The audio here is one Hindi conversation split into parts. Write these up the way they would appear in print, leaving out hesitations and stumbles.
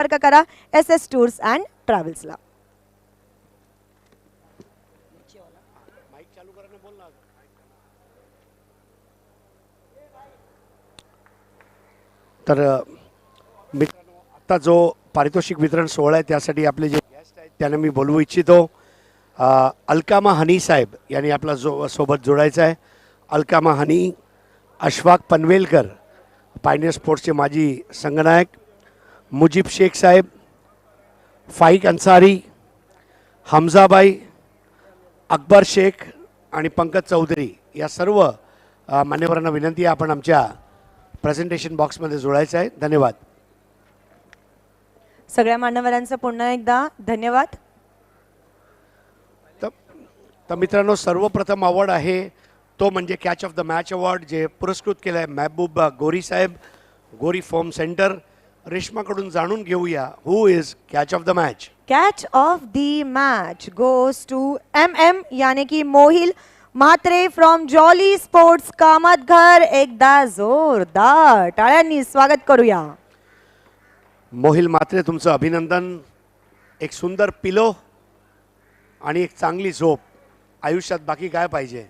संपर्क करा SS टूर्स अँड ट्रॅव्हल्सला. तर मित्रांनो, आता जो पारितोषिक वितरण सोहळा आहे त्यासाठी आपले जे गेस्ट आहेत त्यांना मी बोलवू इच्छितो. अलकामा हनी साहेब यांनी आपला सोबत जोडायचा आहे. अलकामा हनी, अशफाक पनवेलकर, पायनियर स्पोर्ट्सचे माजी संघनायक, मुजीब शेख साहेब, फाईक अन्सारी, हमजाबाई, अकबर शेख आणि पंकज चौधरी या सर्व मान्यवरांना विनंती आहे आपण आमच्या प्रेझेंटेशन बॉक्समध्ये जोडायचं आहे. धन्यवाद. सगळ्या मान्यवरांचं पुन्हा एकदा धन्यवाद. तर मित्रांनो, सर्वप्रथम अवॉर्ड आहे तो म्हणजे catch of the match award, जे पुरस्कृत केलं आहे महबूब गोरी साहेब, गोरी फॉर्म सेंटर. रेश्माकडून जाणून घेऊया who is catch of the match. Catch of the match goes to MM यानी की Mohil Mhatre from Jolly Sports Kamatghar. एकदा जोरदार टाळ्यांनी स्वागत करूया. मोहिल म्हात्रे, तुमचं अभिनंदन. एक सुंदर पिलो आणि एक चांगली झोप, आयुष्यात बाकी काय पाहिजे.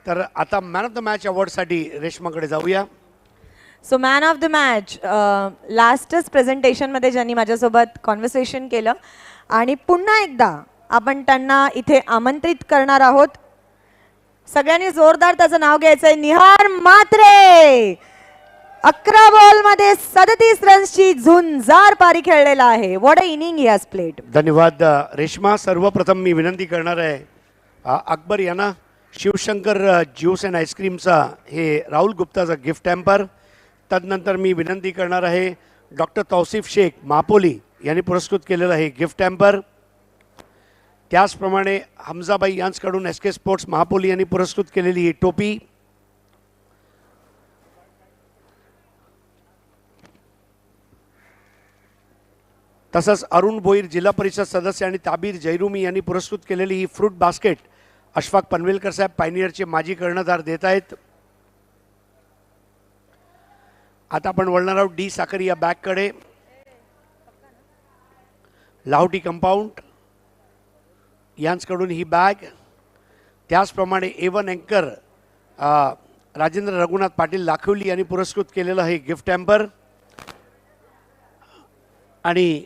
तर आता मॅन ऑफ द मॅच अवॉर्डसाठी रेश्माकडे जाऊया. सो मॅन ऑफ द मॅच लास्टच प्रेझेंटेशनमध्ये ज्यांनी माझ्यासोबत कॉन्व्हर्सेशन केलं आणि पुन्हा एकदा आपण त्यांना इथे आमंत्रित करणार आहोत. सगळ्यांनी जोरदार त्याचं नाव घ्यायचं आहे. निहार म्हात्रे 11 बॉलमध्ये 37 रन्सची झुंजार पारी खेळलेला आहे. What a inning he has played. धन्यवाद रेश्मा. सर्वप्रथम मी विनंती करणार आहे अकबर यांना शिवशंकर ज्यूस अँड आईस्क्रीमचा हे राहुल गुप्ताचा गिफ्ट हॅम्पर. तदनंतर मी विनंती करणार आहे डॉक्टर तौसिफ शेख महापोली यांनी पुरस्कृत केलेलं हे गिफ्ट हॅम्पर. त्याचप्रमाणे हमजाबाई यांच्याकडून SK स्पोर्ट्स महापोली यांनी पुरस्कृत केलेली ही टोपी. तसंच अरुण भोईर जिल्हा परिषद सदस्य आणि ताबीर जैरुमी यांनी पुरस्कृत केलेली ही फ्रूट बास्केट अशफाक पनवेलकर साहेब पायनियरचे माजी कर्णधार देत आहेत. आता आपण वळणार आहोत डी साखरिया बॅगकडे. लाहोटी कंपाऊंड यांच्याकडून ही बॅग. त्याचप्रमाणे A1 अँकर राजेंद्र रघुनाथ पाटील लाखवली यांनी पुरस्कृत केलेलं हे गिफ्ट हॅम्पर. आणि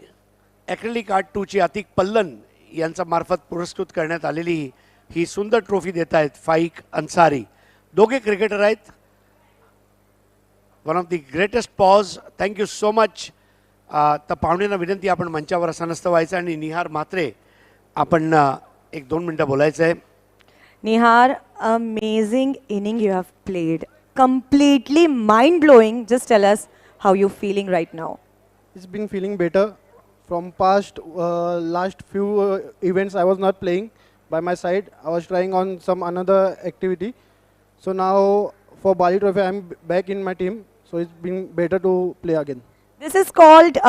ॲक्रेलिक आर्ट 2ची अतिक पल्लन यांच्या मार्फत पुरस्कृत करण्यात आलेली ही सुंदर ट्रॉफी देत आहेत फाईक अन्सारी. दोघे क्रिकेटर आहेत. One of the greatest pause. Thank you so much. तर पाहुण्यांना विनंती, आपण मंचावर असनस्त व्हायचं आणि निहार म्हात्रे आपण 1-2 मिनटं बोलायचं आहे. Nihar, amazing inning you have played. Completely mind blowing. Just tell us how you feeling right now. It's been feeling better from last few events. I was not playing by my side. I was trying on some another activity. So now for Bali Trophy, I'm back in my team. So it's been better to play again. This is called,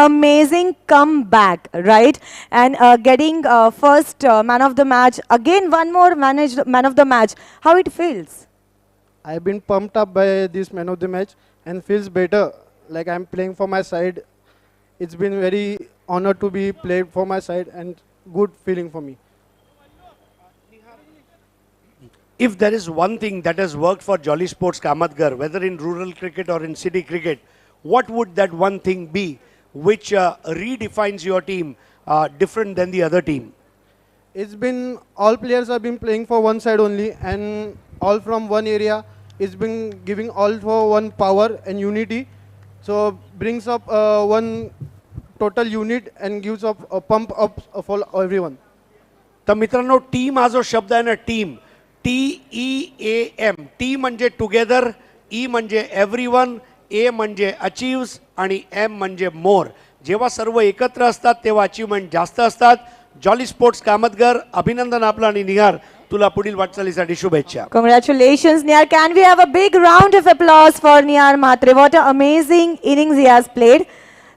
amazing comeback, right? And getting first man of the match. Again, one more man of the match. How it feels? I've been pumped up by this man of the match and feels better. Like I'm playing for my side. It's been very honored to be played for my side and good feeling for me. If there is one thing that has worked for Jolly Sports Kamatgarh, whether in rural cricket or in city cricket, what would that one thing be which redefines your team different than the other team? It's been all players have been playing for one side only and all from one area. It's been giving all for one power and unity. So brings up one total unit and gives up a pump up for everyone. तर मित्रांनो, टीम हा जो शब्द आहे ना, टीम, TEAM, टी म्हणजे टुगेदर, E म्हणजे एव्हरीवन, A म्हणजे अचीव्स आणि M म्हणजे मोर. जेव्हा सर्व एकत्र असतात तेव्हा अचीवमेंट जास्त असतात. जॉली स्पोर्ट्स कामतगर, अभिनंदन आपलं. आणि निहार, तुला पुढील वाटचालीसाठी शुभेच्छा. Congratulations, Nihar. Can we have a big round of applause for Nihar Mhatre? What an amazing innings he has played.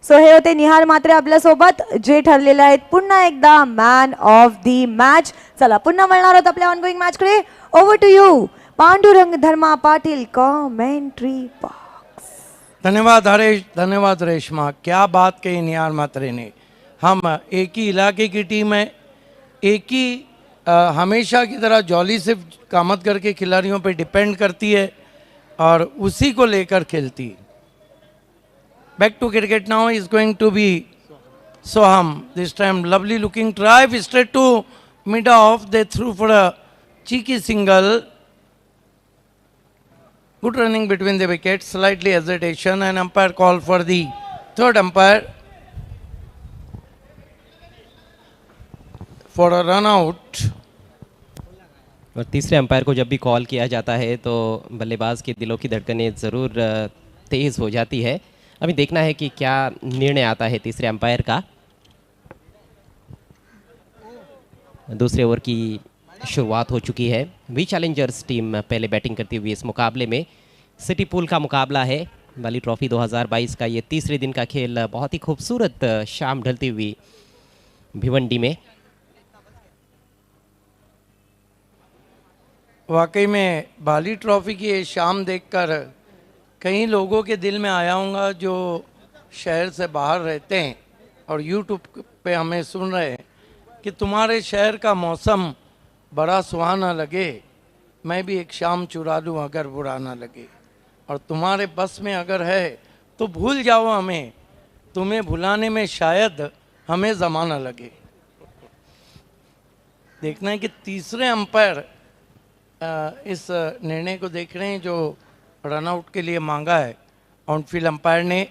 So हे होते निहार म्हात्रे आपल्या सोबत, जे ठरलेले आहेत पुन्हा एकदा मॅन ऑफ दी मॅच. चला पुन्हा मिळणार आहोत आपल्या ऑनगोइंग मॅच कडे. Over to you Pandurang Dharma Patil, commentary box. धन्यवाद हरेश, धन्यवाद रेशमा, क्या बात कही निहार मात्रे ने। हम एक ही इलाके की टीम है, एक ही हमेशा की तरह जॉली सिर्फ कामत करके खिलाड़ियों पे डिपेंड करती है और उसी को लेकर खेलती। Back to cricket now is going to be Soham. This time lovely looking drive straight to mid off. They threw for a cheeky single. Good running between the wickets, slightly hesitation, and umpire call for the third umpire for a run out. और तीसरे अंपायर को जब भी कॉल किया जाता है तो बल्लेबाज के दिलों की धड़कनें ज़रूर तेज़ हो जाती है। अभी देखना है कि क्या निर्णय आता है तीसरे अंपायर का। दूसरे ओवर की शुरुआत हो चुकी है। वी चैलेंजर्स टीम पहले बैटिंग करती हुई इस मुकाबले में। सिटी पूल का मुकाबला है। बाली ट्रॉफी 2022 का ये तीसरे दिन का खेल बहुत ही खूबसूरत शाम ढलती हुई भिवंडी में। वाकई में बाली ट्रॉफी की ये शाम देखकर कई लोगों के दिल में आया होगा जो शहर से बाहर रहते हैं और यूट्यूब पे हमें सुन रहे हैं कि तुम्हारे शहर का मौसम बड़ा सुहाना लगे, मैं भी एक शाम चुरा लूँ अगर बुरा ना लगे। और तुम्हारे बस में अगर है तो भूल जाओ हमें, तुम्हें भुलाने में शायद हमें ज़माना लगे। देखना है कि तीसरे अंपायर इस निर्णय को देख रहे हैं जो रनआउट के लिए मांगा है ऑनफील्ड अंपायर ने।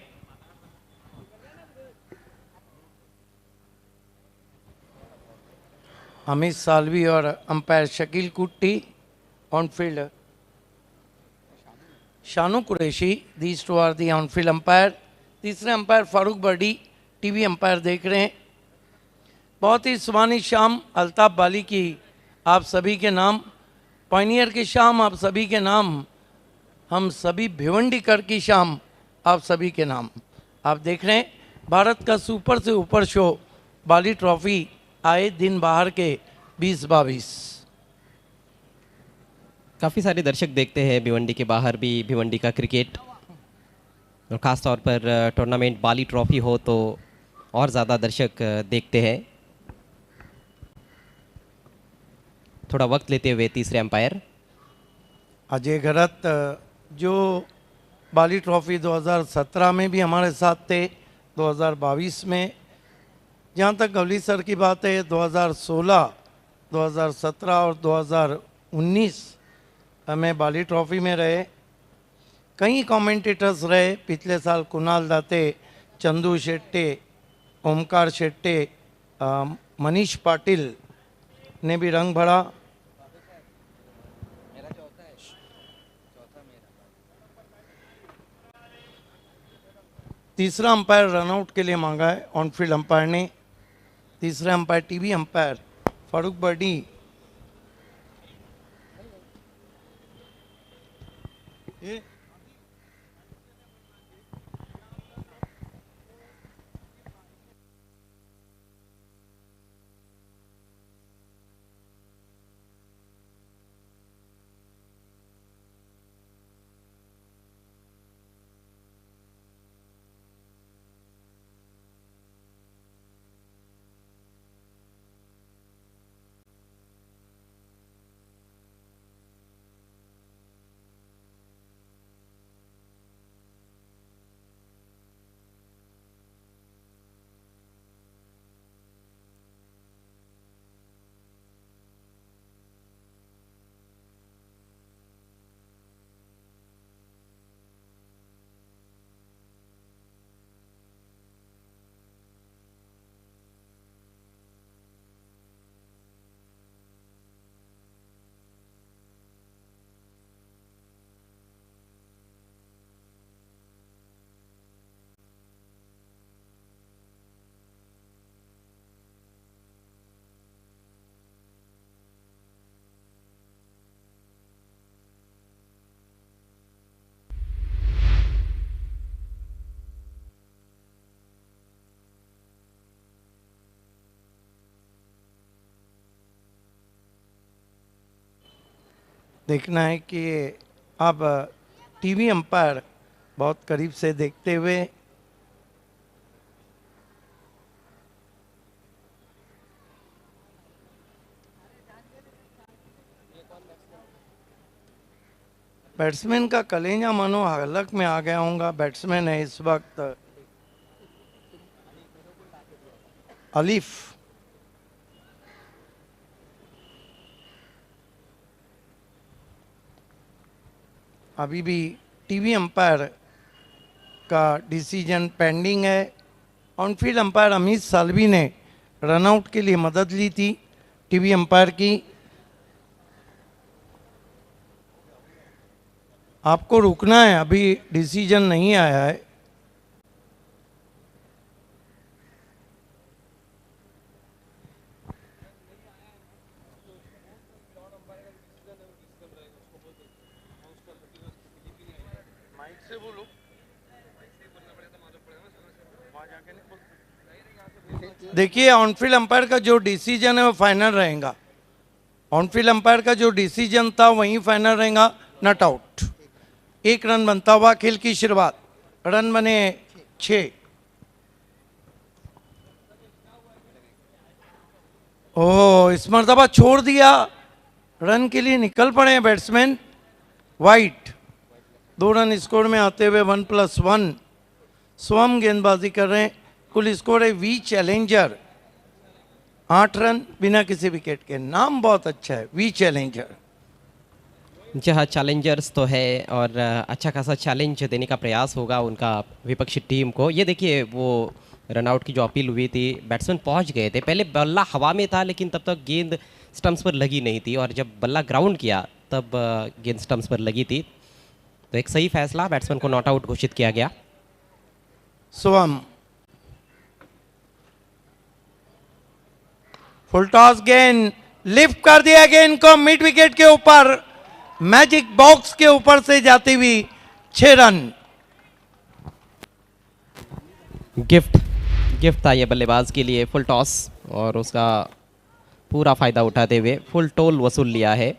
अमित सालवी और umpire Shakeel Kutty, on field Shanu Qureshi, these two are the on field umpire. तीसरे umpire Farooq Birdi TV umpire देख रहे हैं। बहुत ही सुहानी शाम अल्ताफ बाली की आप सभी के नाम, पायनियर की शाम आप सभी के नाम, हम सभी भिवंडीकर की शाम आप सभी के नाम। आप देख रहे हैं भारत का सुपर से ऊपर शो बाली ट्रॉफी आए दिन बाहर के 2022। काफ़ी सारे दर्शक देखते हैं भिवंडी के बाहर भी भिवंडी का क्रिकेट, और ख़ास तौर पर टूर्नामेंट बाली ट्रॉफी हो तो और ज़्यादा दर्शक देखते हैं। थोड़ा वक्त लेते हुए तीसरे अंपायर अजय घरत जो बाली ट्रॉफी 2017 में भी हमारे साथ थे, 2022 में, जहाँ तक गवली सर की बात है 2016, 2017 और 2019 में बाली ट्रॉफी में रहे। कई कमेंटेटर्स रहे पिछले साल, कुणाल दाते, चंदू शेट्टे, ओमकार शेट्टे, मनीष पाटिल ने भी रंग भरा। तीसरा अंपायर रनआउट के लिए मांगा है ऑनफील्ड अंपायर ने। तीसरा umpire TV umpire Farooq Birdi. देखना है कि अब टीवी अंपायर बहुत करीब से देखते हुए। बैट्समैन का कलेजा मानो हलक में आ गया होगा। बैट्समैन है इस वक्त अलीफ। अभी भी टीवी अंपायर का डिसीजन पेंडिंग है। ऑनफील्ड अंपायर अमित साल्वी ने रनआउट के लिए मदद ली थी टीवी अंपायर की। आपको रुकना है, अभी डिसीजन नहीं आया है। देखिए, ऑनफील्ड अंपायर का जो डिसीजन है वो फाइनल रहेगा। ऑनफील्ड अंपायर का जो डिसीजन था वही फाइनल रहेगा। Not out. 1 रन बनता हुआ खेल की शुरुआत। रन बने 6। ओह, इस मर्तबा छोड़ दिया। रन के लिए निकल पड़े हैं बैट्समैन। वाइट। 2 रन स्कोर में आते हुए 1+1 स्वम गेंदबाजी कर रहे हैं। कुल स्कोर है वी चैलेंजर 8 रन बिना किसी विकेट के। नाम बहुत अच्छा है, वी चैलेंजर। जहाँ चैलेंजर्स तो है और अच्छा खासा चैलेंज देने का प्रयास होगा उनका विपक्षी टीम को। ये देखिए, वो रनआउट की जो अपील हुई थी, बैट्समैन पहुंच गए थे। पहले बल्ला हवा में था लेकिन तब तक गेंद स्टंप्स पर लगी नहीं थी, और जब बल्ला ग्राउंड किया तब गेंद स्टंप्स पर लगी थी। तो एक सही फैसला, बैट्समैन को नॉट आउट घोषित किया गया। स्वम फुल टॉस गेंद लिफ्ट कर दिया गेंद को मिड विकेट के ऊपर, मैजिक बॉक्स के ऊपर से जाती हुई 6 रन। गिफ्ट था ये बल्लेबाज के लिए, फुल टॉस, और उसका पूरा फायदा उठाते हुए फुल टोल वसूल लिया है।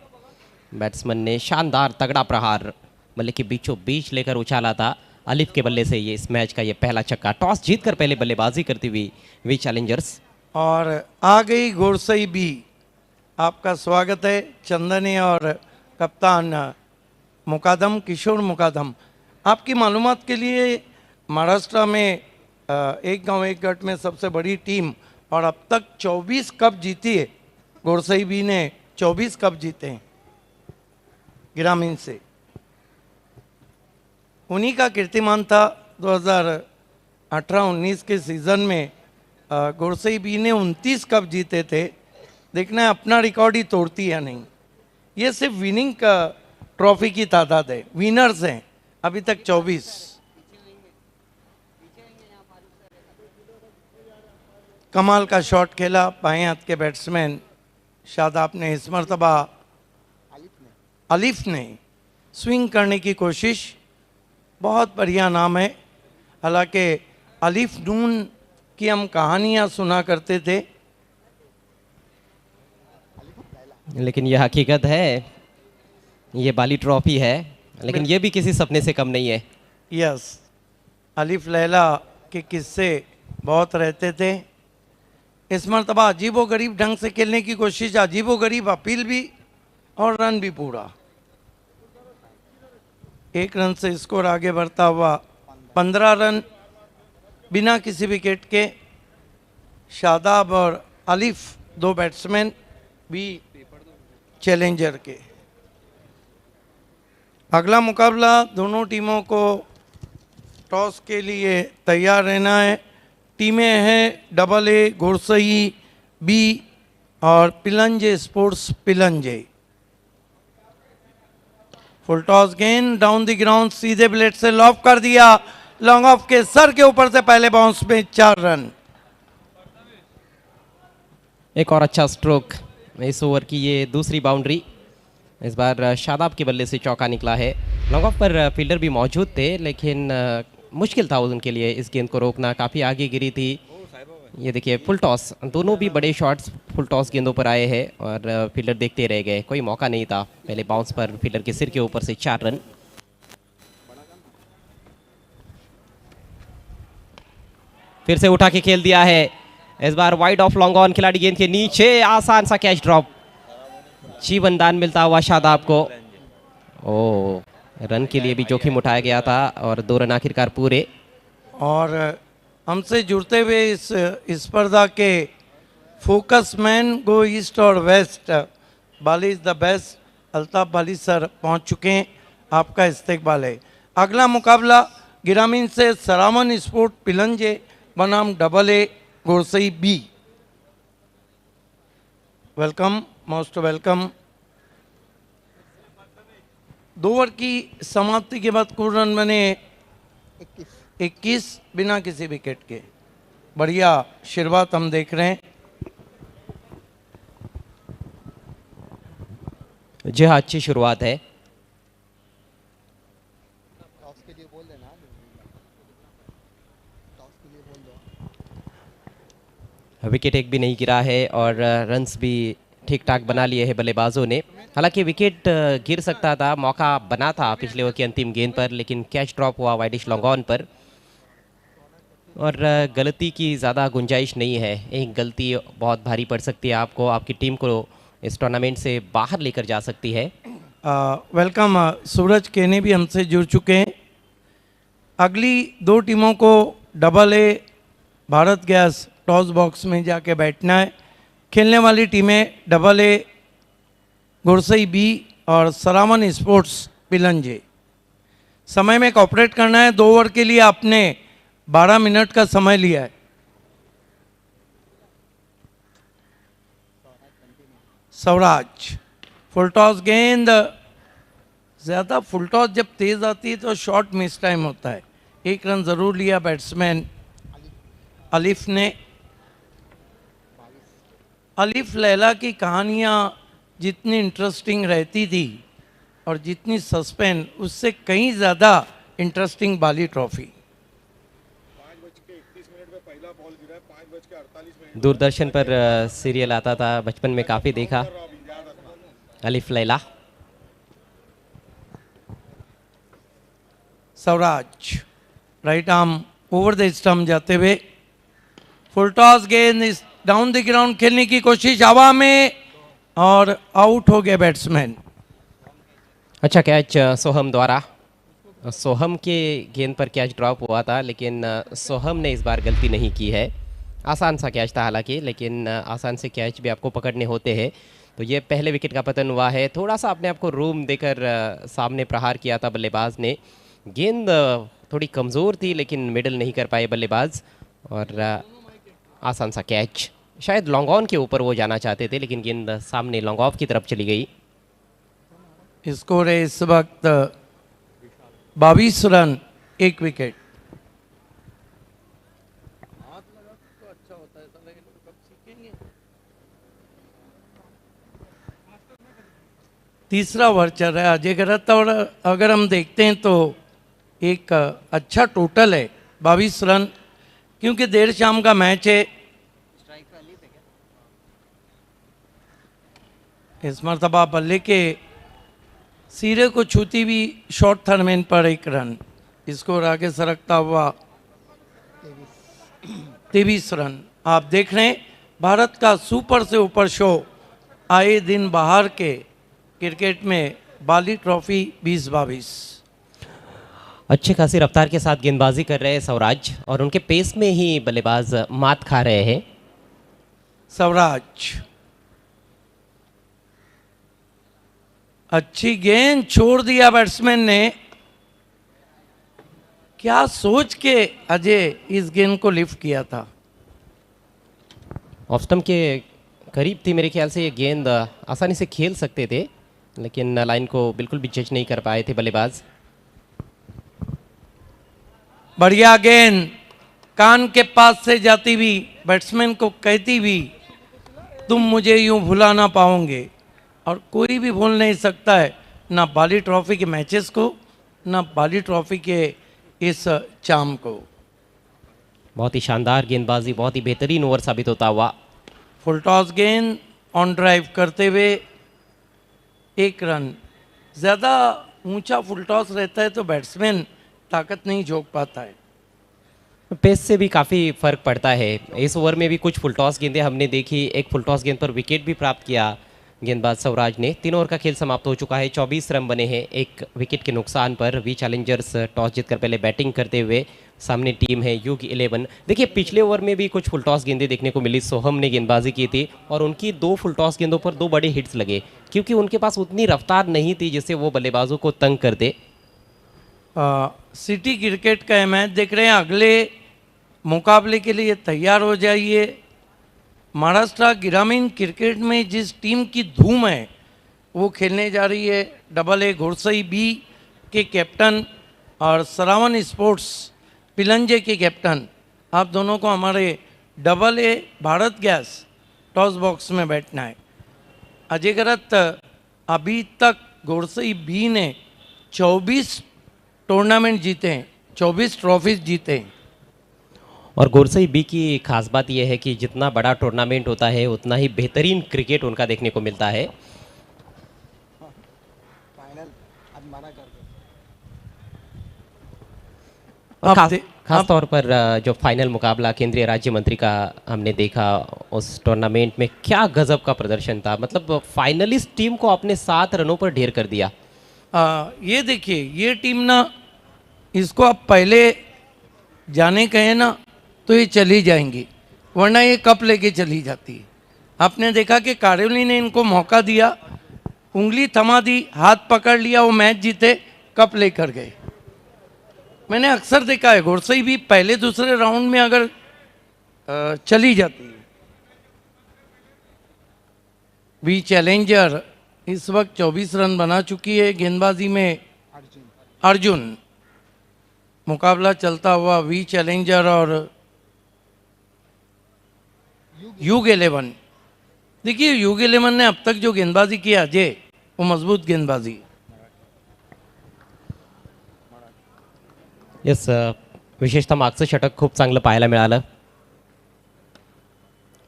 बैट्समैन ने शानदार तगड़ा प्रहार बल्ले के बीचों बीच लेकर उछाला था। अलीफ के बल्ले से ये इस मैच का ये पहला छक्का। टॉस जीतकर पहले बल्लेबाजी करती हुई वी चैलेंजर्स। और आ गई गोरसई बी। आपका स्वागत है चंदनी और कप्तान मुकादम, किशोर मुकादम। आपकी मालूमात के लिए महाराष्ट्र में एक गांव एक गट में सबसे बड़ी टीम, और अब तक 24 कप जीती है। गोरसई बी ने 24 कप जीते हैं ग्रामीण से। उन्हीं का कीर्तिमान था 2018-19 के सीज़न में गोरसई बी ने 29 कप जीते थे। देखना है अपना रिकॉर्ड ही तोड़ती है नहीं। ये सिर्फ विनिंग का ट्रॉफी की तादाद है, विनर्स हैं अभी तक 24। कमाल का शॉट खेला बाएं हाथ के बैट्समैन शादाब ने। इस मरतबा अलीफ ने स्विंग करने की कोशिश। बहुत बढ़िया नाम है। हालांकि अलीफ नून की हम कहानियां सुना करते थे, लेकिन यह हकीकत है, ये बाली ट्रॉफी है, लेकिन ये भी किसी सपने से कम नहीं है। यस, अलीफ लैला के किस्से बहुत रहते थे। इस मरतबा अजीबो गरीब ढंग से खेलने की कोशिश, अजीबो गरीब अपील भी और रन भी पूरा। 1 रन से स्कोर आगे बढ़ता हुआ 15 रन बिना किसी विकेट के। शादाब और अलीफ 2 बैट्समैन भी चैलेंजर के। अगला मुकाबला दोनों टीमों को टॉस के लिए तैयार रहना है। टीमें हैं AA गोरसई बी और पिलंजे स्पोर्ट्स पिलंजे। फुल टॉस गेंद डाउन द ग्राउंड, सीधे ब्लेड से लॉफ कर दिया। लॉन्ग ऑफ के सर के ऊपर से पहले बाउंस में 4 रन। एक और अच्छा स्ट्रोक इस ओवर की, ये दूसरी बाउंड्री। इस बार शादाब के बल्ले से चौका निकला है। लॉन्ग ऑफ पर फील्डर भी मौजूद थे, लेकिन मुश्किल था उनके लिए इस गेंद को रोकना। काफ़ी आगे गिरी थी। ये देखिए फुल टॉस, दोनों भी बड़े शॉट्स फुल टॉस गेंदों पर आए हैं और फील्डर देखते रह गए, कोई मौका नहीं था। पहले बाउंस पर फील्डर के सिर के ऊपर से 4 रन। फिर से उठा के खेल दिया है, इस बार वाइड ऑफ लॉन्ग ऑन, खिलाड़ी गेंद के नीचे, आसान सा कैच ड्रॉप, जीवन दान मिलता हुआ शादाब को। ओ, रन के लिए भी जोखिम उठाया गया था और 2 रन आखिरकार पूरे। और हमसे जुड़ते हुए इस स्पर्धा के फोकस मैन गो ईस्ट और west, Bali is the best, Altaf Bali sir पहुंच चुके हैं, आपका इस्तेकबाल है। अगला मुकाबला गिरामीन से सरामन स्पोर्ट पिलंजे बनाम AA Gorsai B. Welcome, most welcome. 2 over की समाप्ति के बाद कुल रन बने 21 बिना किसी विकेट के। बढ़िया शुरुआत हम देख रहे हैं। जी हाँ, अच्छी शुरुआत है। विकेट एक भी नहीं गिरा है और रन्स भी ठीक ठाक बना लिए हैं बल्लेबाजों ने। हालांकि विकेट गिर सकता था, मौका बना था पिछले ओवर की अंतिम गेंद पर, लेकिन कैच ड्रॉप हुआ वाइडिश लॉन्ग ऑन पर और गलती की ज़्यादा गुंजाइश नहीं है। एक गलती बहुत भारी पड़ सकती है आपको, आपकी टीम को इस टूर्नामेंट से बाहर लेकर जा सकती है। वेलकम, सूरज केने भी हमसे जुड़ चुके हैं। अगली 2 टीमों को AA Bharat Gas toss box में जाके बैठना है। खेलने वाली टीमें AA गोरसई बी और सरामन स्पोर्ट्स पिलंजे। समय में कॉपरेट करना है। 2 ओवर के लिए आपने 12 मिनट का समय लिया है। स्वराज, फुल टॉस गेंद, ज़्यादा फुल टॉस जब तेज़ आती है तो शॉर्ट मिस टाइम होता है। 1 रन ज़रूर लिया बैट्समैन अलीफ ने। अलीफ लैला की कहानियाँ जितनी इंटरेस्टिंग रहती थी और जितनी सस्पेंस, उससे कहीं ज़्यादा इंटरेस्टिंग बाली ट्रॉफी। दूरदर्शन पर सीरियल आता था, बचपन में काफ़ी देखा, अलिफ Laila. Swaraj right arm over the stump जाते हुए, फुल टॉस गेंद इस डाउन द ग्राउंड खेलने की कोशिश हवा में और आउट हो गए बैट्समैन। अच्छा कैच सोहम द्वारा। सोहम के गेंद पर कैच ड्रॉप हुआ था, लेकिन सोहम ने इस बार गलती नहीं की है। आसान सा कैच था हालांकि, लेकिन आसान से कैच भी आपको पकड़ने होते हैं। तो ये पहले विकेट का पतन हुआ है। थोड़ा सा अपने आप को रूम देकर सामने प्रहार किया था बल्लेबाज ने। गेंद थोड़ी कमज़ोर थी, लेकिन मिडल नहीं कर पाए बल्लेबाज और आसान सा कैच। शायद लॉन्ग ऑन के ऊपर वो जाना चाहते थे, लेकिन गेंद सामने लॉन्ग ऑफ की तरफ चली गई। स्कोर है इस वक्त 22 रन, 1 विकेट। तीसरा ओवर चल रहा है अजय गरत, और अगर हम देखते हैं तो एक अच्छा टोटल है 22 रन, क्योंकि देर शाम का मैच है। इस मरतबा बल्ले के सिरे को छूती हुई शॉर्ट थर्मेन पर 1 रन। स्कोर आगे सरकता हुआ 23 रन। आप देख रहे हैं भारत का सुपर से ऊपर शो आए दिन बाहर के क्रिकेट में बाली ट्रॉफी 2022। अच्छी खासी रफ्तार के साथ गेंदबाजी कर रहे हैं स्वराज, और उनके पेस में ही बल्लेबाज मात खा रहे हैं। स्वराज अच्छी गेंद छोड़ दिया बैट्समैन ने। क्या सोच के अजय इस गेंद को लिफ्ट किया था? ऑफ स्टंप के करीब थी मेरे ख्याल से ये गेंद, आसानी से खेल सकते थे, लेकिन लाइन को बिल्कुल भी जज नहीं कर पाए थे बल्लेबाज। बढ़िया गेंद कान के पास से जाती हुई, बैट्समैन को कहती हुई तुम मुझे यूं भुला ना पाओगे। और कोई भी भूल नहीं सकता है, ना बाली ट्रॉफी के मैचेस को, ना बाली ट्रॉफी के इस चाम को। बहुत ही शानदार गेंदबाजी, बहुत ही बेहतरीन ओवर साबित होता हुआ। फुल टॉस गेंद ऑन ड्राइव करते हुए 1 रन। ज़्यादा ऊंचा फुल टॉस रहता है तो बैट्समैन ताकत नहीं झोंक पाता है। पेस से भी काफ़ी फर्क पड़ता है। इस ओवर में भी कुछ फुल टॉस गेंदें हमने देखी, एक फुल टॉस गेंद पर विकेट भी प्राप्त किया गेंदबाज स्वराज ने। 3 ओवर का खेल समाप्त हो चुका है, 24 रन बने हैं एक विकेट के नुकसान पर। वी चैलेंजर्स टॉस जीतकर पहले बैटिंग करते हुए, सामने टीम है यूग 11। देखिए पिछले ओवर में भी कुछ फुल टॉस गेंदें देखने को मिली, सोहम ने गेंदबाजी की थी और उनकी 2 फुल टॉस गेंदों पर 2 बड़े हिट्स लगे, क्योंकि उनके पास उतनी रफ्तार नहीं थी जिससे वो बल्लेबाजों को तंग कर दे। सिटी क्रिकेट का ये मैच देख रहे हैं, अगले मुकाबले के लिए तैयार हो जाइए। महाराष्ट्र ग्रामीण क्रिकेट में जिस टीम की धूम है वो खेलने जा रही है। AA घोड़सई बी के कैप्टन और सरावन स्पोर्ट्स पिलंजे के कैप्टन, आप दोनों को हमारे AA Bharat Gas toss box में बैठना है। अजय गरत, अभी तक घोड़सई बी ने 24 टूर्नामेंट जीते हैं, 24 ट्रॉफीज जीते हैं। और गोरसई बी की खास बात यह है कि जितना बड़ा टूर्नामेंट होता है उतना ही बेहतरीन क्रिकेट उनका देखने को मिलता है। और खास तौर पर जो फाइनल मुकाबला केंद्रीय राज्य मंत्री का हमने देखा, उस टूर्नामेंट में क्या गजब का प्रदर्शन था। मतलब फाइनलिस्ट टीम को अपने 7 रनों पर ढेर कर दिया। ये देखिए, ये टीम ना, इसको आप पहले जाने कहे ना तो ये चली जाएंगी, वरना ये कप लेके चली जाती है। आपने देखा कि कारेवली ने इनको मौका दिया, उंगली थमा दी, हाथ पकड़ लिया, वो मैच जीते, कप लेकर गए। मैंने अक्सर देखा है घोड़सई भी पहले दूसरे राउंड में अगर चली जाती है। वी चैलेंजर इस वक्त 24 रन बना चुकी है। गेंदबाजी में अर्जुन, मुकाबला चलता हुआ वी चैलेंजर और यूग 11। देखिए यूग 11 ने अब तक जो गेंदबाजी की अजय, वो मजबूत गेंदबाजी। येस, विशेषतः मागचं षटक खूप चांगलं पाहायला मिळालं।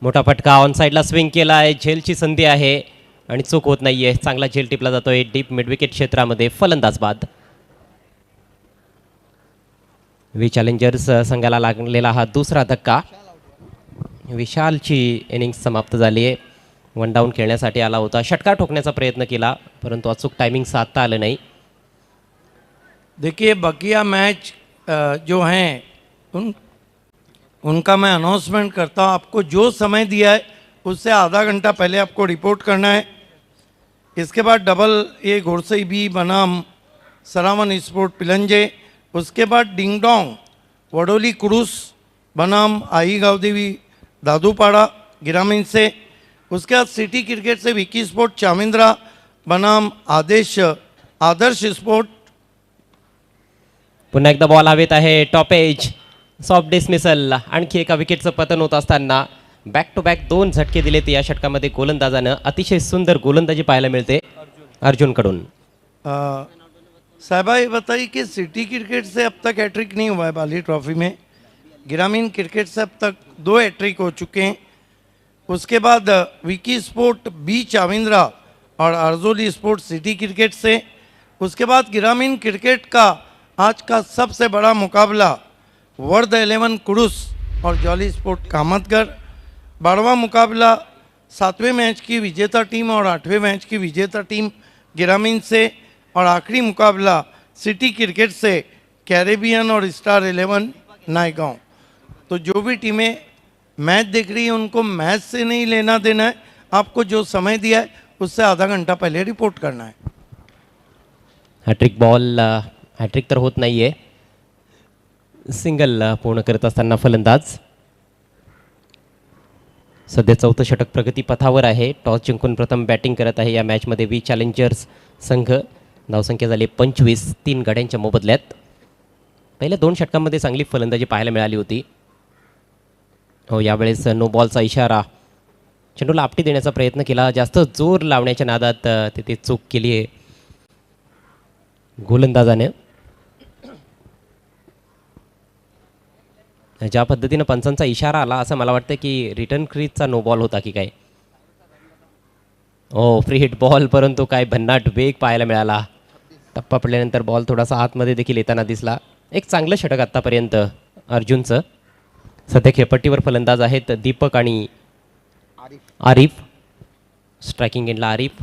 मोठा फटका, ऑन साईडला स्विंग केला आहे, झेलची संधी आहे आणि चूक होत नाहीये। चांगला झेल टिपला जातोय डीप मिड विकेट क्षेत्रामध्ये, फलंदाज बाद। वी चॅलेंजर्स संघाला लागलेला हा दुसरा धक्का। विशालची इनिंग्स समाप्त झाली आहे। 1 डाऊन खेळण्यासाठी आला होता, षटकार ठोकण्याचा प्रयत्न केला परंतु अचूक टायमिंग साधता आलं नाही। देखिए बकिया मैच जो हैं उनका मैं अनाउंसमेंट करता हूँ। आपको जो समय दिया है उससे आधा घंटा पहले आपको रिपोर्ट करना है। इसके बाद AA घोड़सई बी बनाम सरावन स्पोर्ट पिलंजे, उसके बाद डिंगडोंग वडोली कुरुस बनाम आई गावदेवी दादूपाड़ा ग्रामीण से, उसके बाद सिटी क्रिकेट से विकी स्पोर्ट चामिंद्रा बनाम आदर्श स्पोर्ट। पुन्हा एकदा बॉल हवेत आहे, टॉप एज, सॉफ्ट डिसमिसल। आणखी एका विकेटचं पतन होत असताना बॅक टू बॅक 2 झटके दिलेत या षटकामध्ये गोलंदाजानं। अतिशय सुंदर गोलंदाजी पाहायला मिळते अर्जुनकडून। साहबा ये बताइए कि सिटी क्रिकेट से अब तक हैट्रिक नहीं हुआ है बाली ट्रॉफी में, ग्रामीण क्रिकेट से अब तक 2 हैट्रिक हो चुके हैं। उसके बाद विकी स्पोर्ट बी चाविंद्रा और अर्जोली स्पोर्ट सिटी क्रिकेट से। उसके बाद ग्रामीण क्रिकेट का आज का सबसे बड़ा मुकाबला वर्द 11 कुरुस और जॉली स्पोर्ट कामतगर। 12वां मुकाबला 7वें मैच की विजेता टीम और 8वें मैच की विजेता टीम ग्रामीण से, और आखिरी मुकाबला सिटी क्रिकेट से कैरेबियन और स्टार 11 नायगांव। तो जो भी टीमें मैच देख रही हैं उनको मैच से नहीं लेना देना है, आपको जो समय दिया है उससे आधा घंटा पहले रिपोर्ट करना है। हॅट्रिक बॉल, हॅट्रिक तर होत नाहीये, सिंगल पूर्ण करत असताना फलंदाज। सध्या 4थं षटक प्रगतीपथावर आहे। टॉस जिंकून प्रथम बॅटिंग करत आहे या मॅचमध्ये वी चॅलेंजर्स संघ। धावसंख्या झाली 25, 3 गड्यांच्या मोबदल्यात। पहिल्या 2 षटकांमध्ये चांगली फलंदाजी पाहायला मिळाली होती। हो, यावेळेस नो बॉलचा इशारा, चेंडूला आपटी देण्याचा प्रयत्न केला, जास्त जोर लावण्याच्या नादात तिथे चूक केली आहे गोलंदाजाने। ज्या पद्धतीनं पंचांचा इशारा आला असं मला वाटतं की रिटर्न क्रीजचा नो बॉल होता की काय। हो, फ्री हिट बॉल, परंतु काय भन्नाट वेग पाहायला मिळाला। टप्पा पडल्यानंतर बॉल थोडासा आतमध्ये देखील येताना दिसला। एक चांगलं षटक आत्तापर्यंत अर्जुनचं. सध्या खेळपट्टीवर फलंदाज आहेत दीपक आणि आरिफ. स्ट्रायकिंग एंडला आरिफ.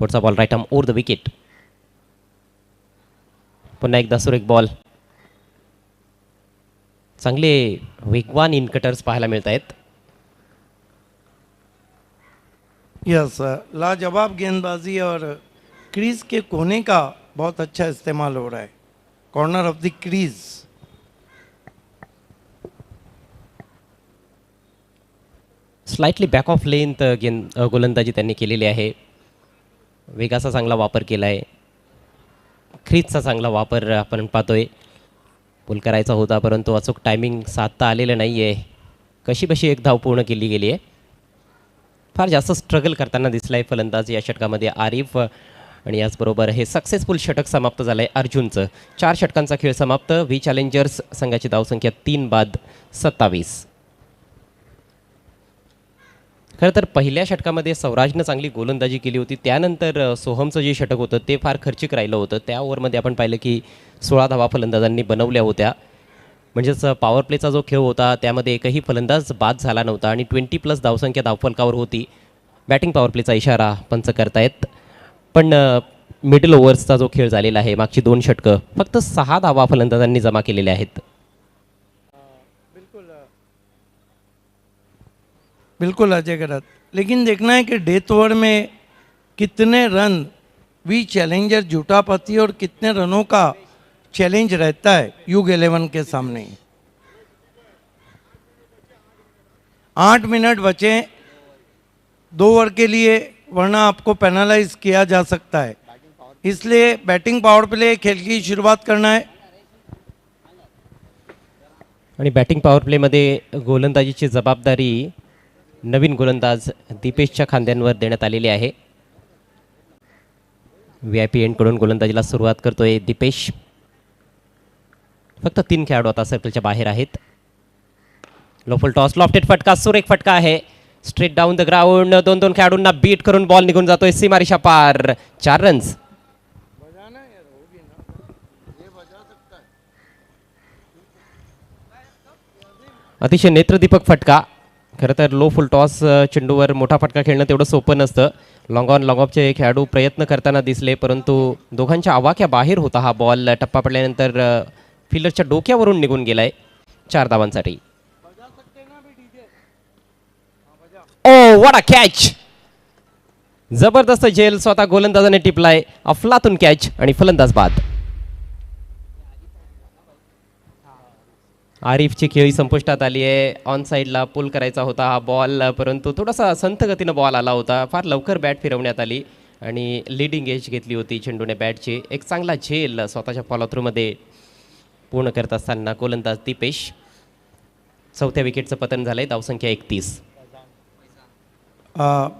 पुढचा ball right arm over the wicket. पुन्हा एकदा सुरेख बॉल. चांगले वेगवान इनकटर्स पाहायला मिळत आहेत. यस, लाजवाब गेंदबाजी और क्रीज के कोने का बहुत अच्छा इस्तेमाल हो रहा है. Corner of the crease. Slightly back of length गोलंदाजी त्यांनी केलेली आहे. वेगाचा चांगला वापर केला आहे. क्रीजचा चांगला वापर आपण पाहतोय. पुल करायचा होता परंतु अचूक टायमिंग साधता आलेलं नाही आहे. कशी बशी एक धाव पूर्ण केली गेली आहे. फार जास्त स्ट्रगल करताना दिसला आहे फलंदाज या षटकामध्ये आरिफ. आणि याचबरोबर हे सक्सेसफुल षटक समाप्त झालं आहे अर्जुनचं. 4 षटकांचा खेळ समाप्त. व्ही चॅलेंजर्स संघाची धावसंख्या 3 बाद 27. खरं तर पहिल्या षटकामध्ये सौराजनं चांगली गोलंदाजी केली होती. त्यानंतर सोहमचं जे षटक होतं ते फार खर्चिक राहिलं होतं. त्या ओव्हरमध्ये आपण पाहिलं की 16 धावा फलंदाजांनी बनवल्या होत्या. म्हणजेच पॉवर प्लेचा जो खेळ होता त्यामध्ये एकही फलंदाज बाद झाला नव्हता आणि 20+ धावसंख्या धावफलकावर होती. बॅटिंग पॉवर प्लेचा इशारा पंच करतायत. पण मिडल ओव्हर्सचा जो खेळ झालेला आहे मागची 2 षटकं फक्त 6 धावा फलंदाजांनी जमा केलेल्या आहेत. बिल्कुल अजय गलत. लेकिन देखना है कि डेथ ओवर में कितने रन वी चैलेंजर जुटा पाती है और कितने रनों का चैलेंज रहता है युग 11 के सामने. 8 मिनट बचे 2 ओवर के लिए, वरना आपको पेनलाइज किया जा सकता है. इसलिए बैटिंग पावर प्ले खेल की शुरुआत करना है. आणि बॅटिंग पॉवर प्लेमध्ये गोलंदाजीची जबाबदारी नवीन गोलंदाज दीपेशच्या खांद्यांवर देण्यात आलेली आहे. VIP एंडकडून गोलंदाजीला सुरुवात करतोय दीपेश. फक्त 3 खेळाडू आता सर्कलच्या बाहेर आहेत. लोफुल टॉस, लॉफ्टेड फटका, सुरेख फटका आहे. Straight down the ground. 2 खेळाडूंना बीट करून बॉल निघून जातोय सीमारेषा पार. 4 रन्स. अतिशय नेत्रदीपक फटका. खरं तर लो फुल टॉस चेंडूवर मोठा फटका खेळणं तेवढं सोपं नसतं. लॉंग ऑन लॉंग ऑफचे खेळाडू प्रयत्न करताना दिसले परंतु दोघांच्या आवाक्या बाहेर होता हा बॉल. टप्पा पडल्यानंतर फिल्डरच्या डोक्यावरून निघून गेलाय 4 धावांसाठी. ओ व्हॉट अ कॅच. जबरदस्त झेल स्वतः गोलंदाजाने टिपलाय. अफलातून कॅच आणि फलंदाज बाद. आरिफची खेळी संपुष्टात आली आहे. ऑन साईडला पुल करायचा होता हा बॉल परंतु थोडासा संथ गतीनं बॉल आला होता. फार लवकर बॅट फिरवण्यात आली आणि लीडिंग एज घेतली होती चेंडूने बॅटची. एक चांगला झेल स्वतःच्या फॉलोथ्रूमध्ये पूर्ण करत असताना गोलंदाज दीपेश. 4थ्या विकेटचं पतन झालंय. धावसंख्या 31.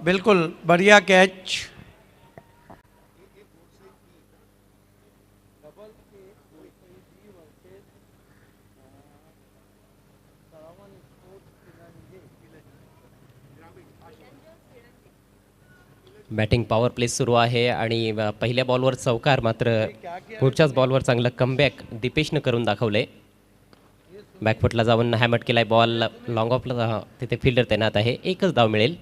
बिल्कुल बढ़िया कैच. बॅटिंग पॉवर प्ले सुरू आहे आणि पहिल्या बॉलवर चौकार मात्र पुढच्याच बॉलवर चांगलं कमबॅक दीपेशनं करून दाखवलंय. बॅकफुटला जाऊन हॅमट केलाय बॉल. लॉंग ऑफला तिथे फिल्डर तैनात आहे. एकच धाव मिळेल.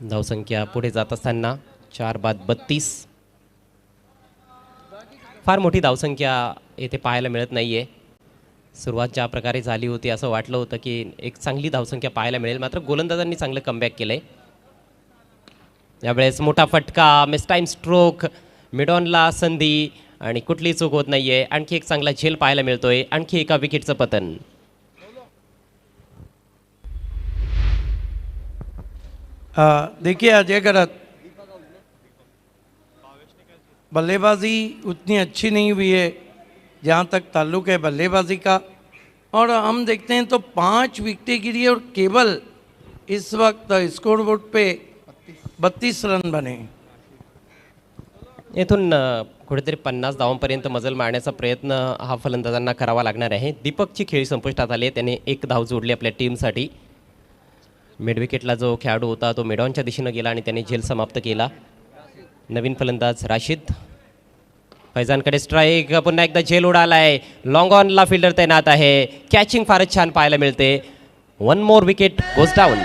धावसंख्या पुढे जात असताना 4 बाद 32. फार मोठी धावसंख्या येथे पाहायला मिळत नाहीये. सुरुवात ज्या प्रकारे झाली होती असं वाटलं होतं की एक चांगली धावसंख्या पाहायला मिळेल मात्र गोलंदाजांनी चांगलं कमबॅक केलंय. यावेळेस मोठा फटका, मिस टाइम स्ट्रोक, मिडॉनला संधी आणि कुठलीही चूक होत नाहीये. आणखी एक चांगला झेल पाहायला मिळतोय. आणखी एका विकेटचं पतन. देखिए अजय गलत, बल्लेबाजी उतनी अच्छी नहीं हुई है जहाँ तक ताल्लुक है बल्लेबाजी का. और हम देखते हैं तो 5 विकेटें गिरी और केवल इस वक्त स्कोर बोर्ड पे 32 रन बने. येथून कुठेतरी 50 धावांपर्यंत मजल मारण्याचा प्रयत्न हा फलंदाजांना करावा लागणार आहे. दीपकची खेळी संपुष्टात आली. त्याने 1 धाव जोडली आपल्या टीमसाठी. मिड विकेटला जो खेळाडू होता तो मिडॉनच्या दिशेनं गेला आणि त्याने झेल समाप्त केला. नवीन फलंदाज राशिद. फैजानकडे स्ट्राईक. पुन्हा एकदा झेल उडालाय. लॉंग ऑनला फिल्डर तैनात आहे. कॅचिंग फारच छान पाहायला मिळते. 1 मोर विकेट गोज डाऊन.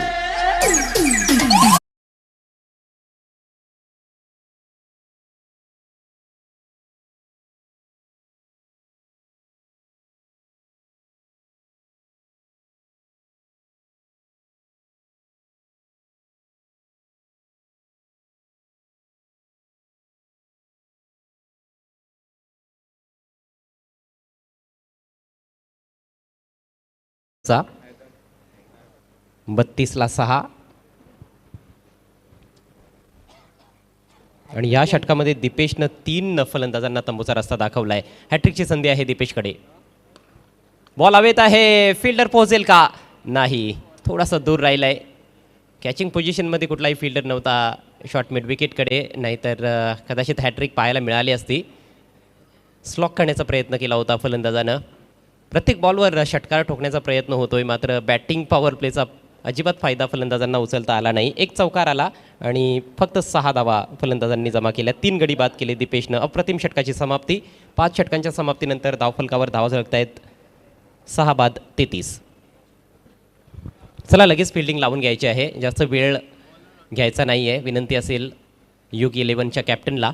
चा 32ला 6. आणि या षटकामध्ये दीपेशनं 3 फलंदाजांना तंबूचा रस्ता दाखवलाय. हॅट्रिकची संधी आहे दीपेशकडे. बॉल हवेत आहे. फिल्डर पोहोचेल का? नाही, थोडासा दूर राहिलाय. कॅचिंग पोझिशनमध्ये कुठलाही फिल्डर नव्हता शॉर्ट मिड विकेटकडे, नाहीतर कदाचित हॅट्रिक पाहायला मिळाली असती. स्लॉक करण्याचा प्रयत्न केला होता फलंदाजानं. प्रत्येक बॉलवर षटकार ठोकण्याचा प्रयत्न होतोय, मात्र बॅटिंग पॉवर प्लेचा अजिबात फायदा फलंदाजांना उचलता आला नाही. 1 चौकार आला आणि फक्त 6 धावा फलंदाजांनी जमा केल्या. 3 गडी बाद केले दीपेशनं. अप्रतिम षटकाची समाप्ती. 5 षटकांच्या समाप्तीनंतर धावफलकावर धावा झळकतायत 6 बाद 33. चला लगेच फिल्डिंग लावून घ्यायची आहे. जास्त वेळ घ्यायचा नाही आहे. विनंती असेल युग 11च्या कॅप्टनला.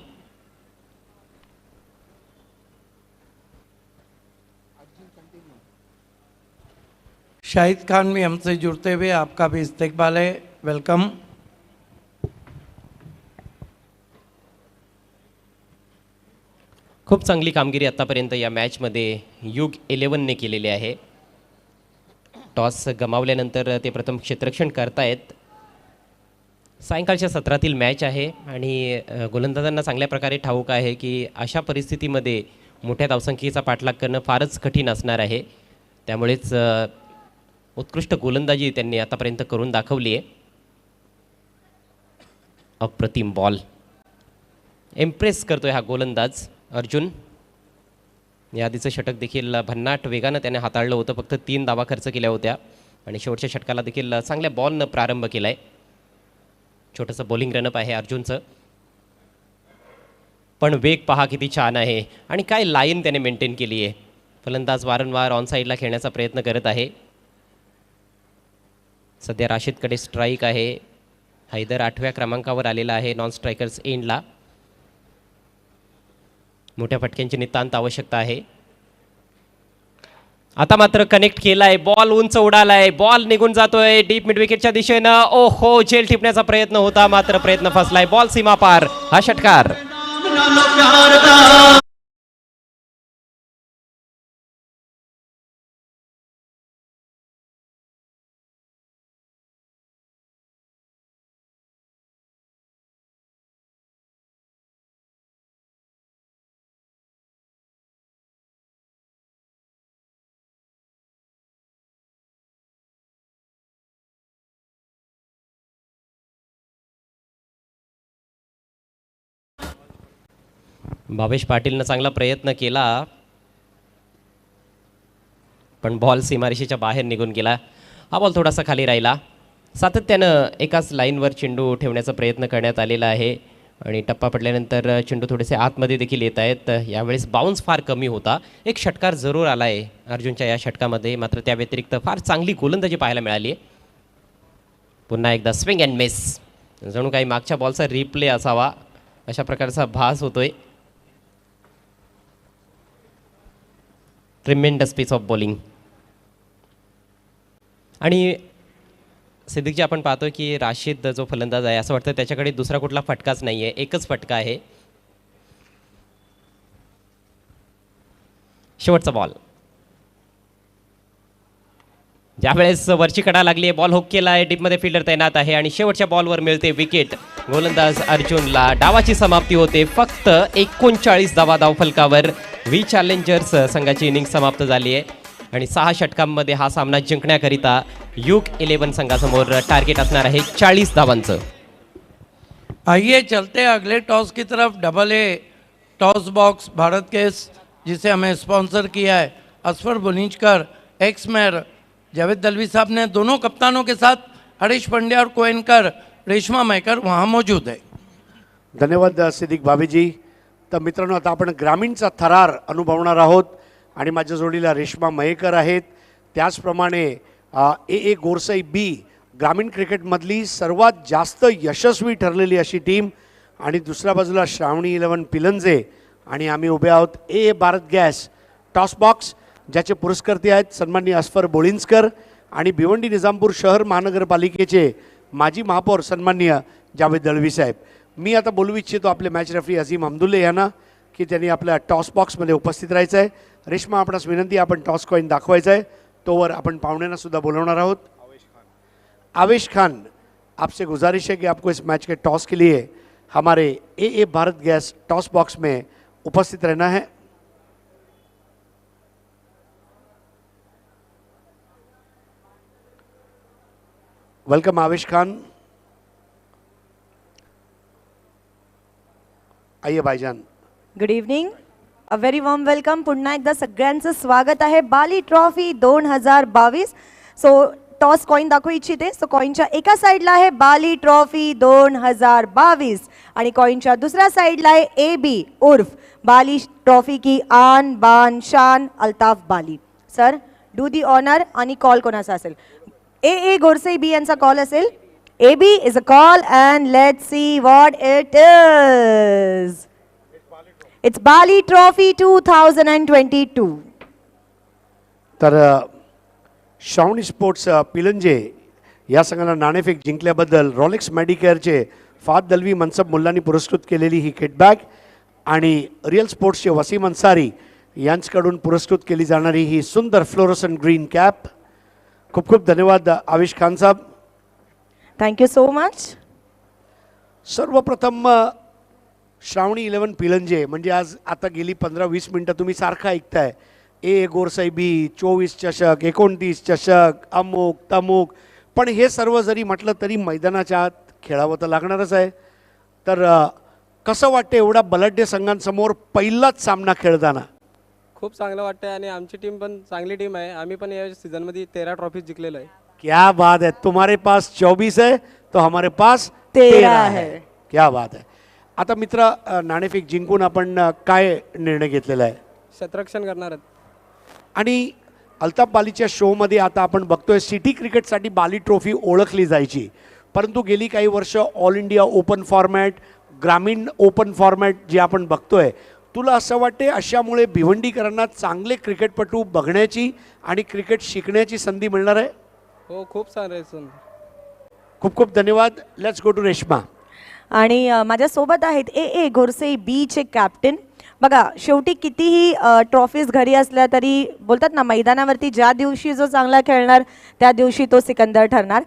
शाहिद खान भी हमसे जुड़ते हुए आपका भी इस्तेकबाल है. वेलकम. खूप चांगली कामगिरी आतापर्यंत या मॅचमध्ये युग 11ने केलेली आहे. टॉस गमावल्यानंतर ते प्रथम क्षेत्ररक्षण करतायत. सायंकाळच्या सत्रातील मॅच आहे आणि गोलंदाजांना चांगल्या प्रकारे ठाऊक आहे की अशा परिस्थितीमध्ये मोठ्या धावसंख्येचा पाठलाग करणं फारच कठीण असणार आहे. त्यामुळेच उत्कृष्ट गोलंदाजी त्यांनी आतापर्यंत करून दाखवली आहे. अप्रतिम बॉल. इम्प्रेस करतोय हा गोलंदाज अर्जुन. याआधीचं षटक देखील भन्नाट वेगानं त्याने हाताळलं होतं. फक्त 3 धावा खर्च केल्या होत्या आणि शेवटच्या षटकाला देखील चांगल्या बॉलनं प्रारंभ केला आहे. छोटंसं बॉलिंग रनअप आहे अर्जुनचं, पण वेग पहा किती छान आहे आणि काय लाईन त्याने मेंटेन केली आहे. फलंदाज वारंवार ऑन साईडला खेळण्याचा प्रयत्न करत आहे. सध्या राशिदकडे स्ट्राईक आहे. हैदर 8व्या क्रमांकावर आलेला आहे नॉन स्ट्रायकर्स एंडला. मोठ्या फटक्यांची नितांत आवश्यकता आहे. आता मात्र कनेक्ट केलाय. बॉल उंच उडालाय. बॉल निघून जातोय डीप मिड विकेटच्या दिशेनं. ओहो, झेल टिपण्याचा प्रयत्न होता, मात्र प्रयत्न फसलाय. बॉल सीमा पार. हा षटकार. भावेश पाटीलनं चांगला प्रयत्न केला, पण बॉल सीमारेषेच्या बाहेर निघून गेला. हा बॉल थोडासा खाली राहिला. सातत्यानं एकाच लाईनवर चेंडू ठेवण्याचा प्रयत्न करण्यात आलेला आहे आणि टप्पा पडल्यानंतर चेंडू थोडेसे आतमध्ये देखील येत आहेत. यावेळेस बाउन्स फार कमी होता. एक षटकार जरूर आला आहे अर्जुनच्या या षटकामध्ये, मात्र त्या व्यतिरिक्त फार चांगली गोलंदाजी पाहायला मिळाली आहे. पुन्हा एकदा स्विंग अँड मिस. जणू काही मागच्या बॉलचा रिप्ले असावा अशा प्रकारचा भास होतोय. Tremendous piece of bowling. आणि सिद्दीकजी, आपण पाहतो की राशिद जो फलंदाज आहे असं वाटतं त्याच्याकडे दुसरा कुठला फटकाच नाही आहे, एकच फटका आहे. शेवटचा बॉल. ज्यावेळेस वरची कडा लागली आहे, बॉल हुक केला आहे, डीपमध्ये फिल्डर तैनात आहे आणि शेवटच्या बॉलवर मिळते विकेट. गोलंदाज अर्जुनला. डावाची समाप्ती होते. फक्त 39 धावा धावफलकावर. व्ही चॅलेंजर्स संघाची इनिंग समाप्त झाली आहे आणि 6 षटकांमध्ये हा सामना जिंकण्याकरिता युग 11 संघासमोर टार्गेट असणार आहे 40 धावांचं. आइए चलते हैं अगले टॉस की तरफ. Double A toss box Bharat case, जिसे हमें स्पॉन्सर किया है असफर बुनिजकर, एक्स मेयर जावेद दलवी साहब ने. दोनों कप्तानों के साथ हरीश पंड्या और कोएनकर, रेशमा मैकर वहाँ मौजूद है. धन्यवाद सिद्दीक भाभीजी. तर मित्रांनो, आता आपण ग्रामीणचा थरार अनुभवणार आहोत आणि माझ्या जोडीला रेश्मा मयेकर आहेत. त्याचप्रमाणे ए गोरसई बी ग्रामीण क्रिकेटमधली सर्वात जास्त यशस्वी ठरलेली अशी टीम, आणि दुसऱ्या बाजूला श्रावणी 11 पिलंजे, आणि आम्ही उभे आहोत ए भारत गॅस टॉस बॉक्स, ज्याचे पुरस्कर्ते आहेत सन्माननीय अस्फर बोळिंजकर आणि भिवंडी निजामपूर शहर महानगरपालिकेचे माजी महापौर सन्माननीय जावेद दळवी साहेब. मी आता बोलू इच्छितो आपले मॅच रेफरी अझीम अमदुल्ले यांना की त्यांनी आपल्या टॉस बॉक्समध्ये उपस्थित राहायचं आहे. रेश्मा, आपणास विनंती, आपण टॉस कॉईन दाखवायचा आहे. तोवर आपण पाहुण्यांना सुद्धा बोलवणार आहोत. आवेश खान, आपसे गुजारिश है कि आपको इस मैच के टॉस के लिए हमारे ए भारत गैस टॉस बॉक्स में उपस्थित रहना है. वेलकम आवेश खान. आइए भाईजान. Good evening, a very warm welcome. पुन्हा एकदा सगळ्यांचं स्वागत आहे Bali trophy 2022. So toss coin दाखवू इच्छिते. सो कॉईनच्या एका साईडला आहे बाली ट्रॉफी 2022 आणि कॉईनच्या दुसऱ्या साईडला आहे ए बी उर्फ बाली ट्रॉफी की आन बान शान Altaf Bali. Sir, do the honour. आणि कॉल कोणाचा असेल? ए गोरसई बी यांचा कॉल असेल. A B is a call and let's see what it is. It's Bali trophy 2022. तर श्रावणी स्पोर्ट्स पिलंजे या संघाला नाणेफेक जिंकल्याबद्दल रॉलेक्स मेडिकेअरचे फाद दलवी मनसब मुल्लांनी पुरस्कृत केलेली ही किटबॅग आणि रिअल स्पोर्ट्सचे वसीम अन्सारी यांच्याकडून पुरस्कृत केली जाणारी ही सुंदर फ्लोरोसन ग्रीन कॅप. खूप खूप धन्यवाद आवेश खान साहब. Thank you so much. सर्वप्रथम श्रावणी 11 पिलंजे, म्हणजे आज आता गेली 15-20 मिनटं तुम्ही सारखं ऐकताय ए गोरसई बी 24 चषक 29 चषक अमुक तमुक, पण हे सर्व जरी म्हटलं तरी मैदानाच्या आत खेळावं तर लागणारच आहे. तर कसं वाटतं एवढा बलाढ्य संघांसमोर पहिलाच सामना खेळताना? खूप चांगलं वाटतंय आणि आमची टीम पण चांगली टीम आहे. आम्ही पण या सीझनमध्ये 13 ट्रॉफी जिंकलेलो आहे. क्या बात है. तुम्हारे पास 24 है तो हमारे पास 13 है. क्या बात है. आता मित्र, नाणेफेक जिंकून आपण काय निर्णय घेतलेला आहे? क्षेत्ररक्षण करणार आहेत. आणि अल्ताफ बालीच्या शोमध्ये आता आपण बघतोय सिटी क्रिकेटसाठी बाली ट्रॉफी ओळखली जायची, परंतु गेली काही वर्ष ऑल इंडिया ओपन फॉर्मॅट, ग्रामीण ओपन फॉर्मॅट जे आपण बघतोय, तुला असं वाटते अशामुळे भिवंडीकरांना चांगले क्रिकेटपटू बघण्याची आणि क्रिकेट शिकण्याची संधी मिळणार आहे? हो, खूप सारे सण. खूप खूप धन्यवाद. Let's go to Reshma. आणि माझ्यासोबत आहेत ए गोरसई बीचे कॅप्टन. बघा, शेवटी कितीही ट्रॉफीज घरी असल्या तरी बोलतात ना, मैदानावरती ज्या दिवशी जो चांगला खेळणार त्या दिवशी तो सिकंदर ठरणार.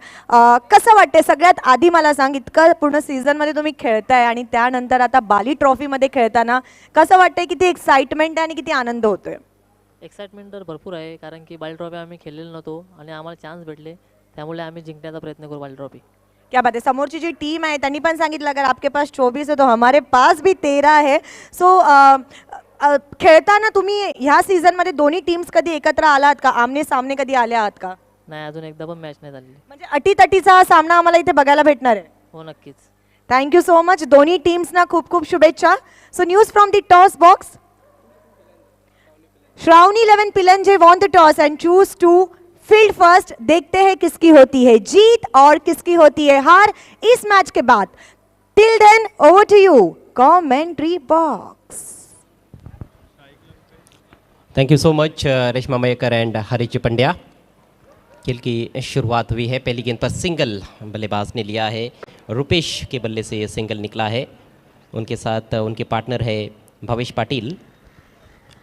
कसं वाटते सगळ्यात आधी मला सांग, इतकं पूर्ण सीझनमध्ये तुम्ही खेळताय आणि त्यानंतर आता बाली ट्रॉफीमध्ये खेळताना कसं वाटतंय? किती एक्साइटमेंट आहे आणि किती आनंद होतोय? एक्साइटमेंट तर भरपूर आहे, कारण की बाली ट्रॉफी आम्ही खेळलेलो नव्हतो आणि आम्हाला चान्स भेटले, त्यामुळे आम्ही जिंकण्याचा प्रयत्न करू बाली ट्रॉफी. क्या बात है. समोरची जी टीम आहे त्यांनी पण सांगितलं अगर आपके पास 24 है तो हमारे पास भी 13 है. सो खेळताना तुम्ही ह्या सीझनमध्ये दोन्ही टीम्स कधी एकत्र आलात का? आमने सामने कधी आले आहात का? नाही, अजून एकदा पण मॅच नाही झालेली. म्हणजे अटीतटीचा सामना आम्हाला इथे बघायला भेटणार आहे. हो, नक्कीच. Thank you so much. दोन्ही टीम्सना खूप खूप शुभेच्छा. So news from the toss box. Shravani 11 Pilanje won the toss and choose to field first. देखते हैं किसकी होती है जीत और किसकी होती है हार इस मैच के बाद. Till then, over to you commentary box. Thank you so much Reshma Mayekar and Harish Pandya. खेल की शुरुआत हुई है. पहली गेंद पर सिंगल बल्लेबाज ने लिया है. रुपेश के बल्ले से ये सिंगल निकला है. उनके साथ उनके पार्टनर है भवेश पाटिल.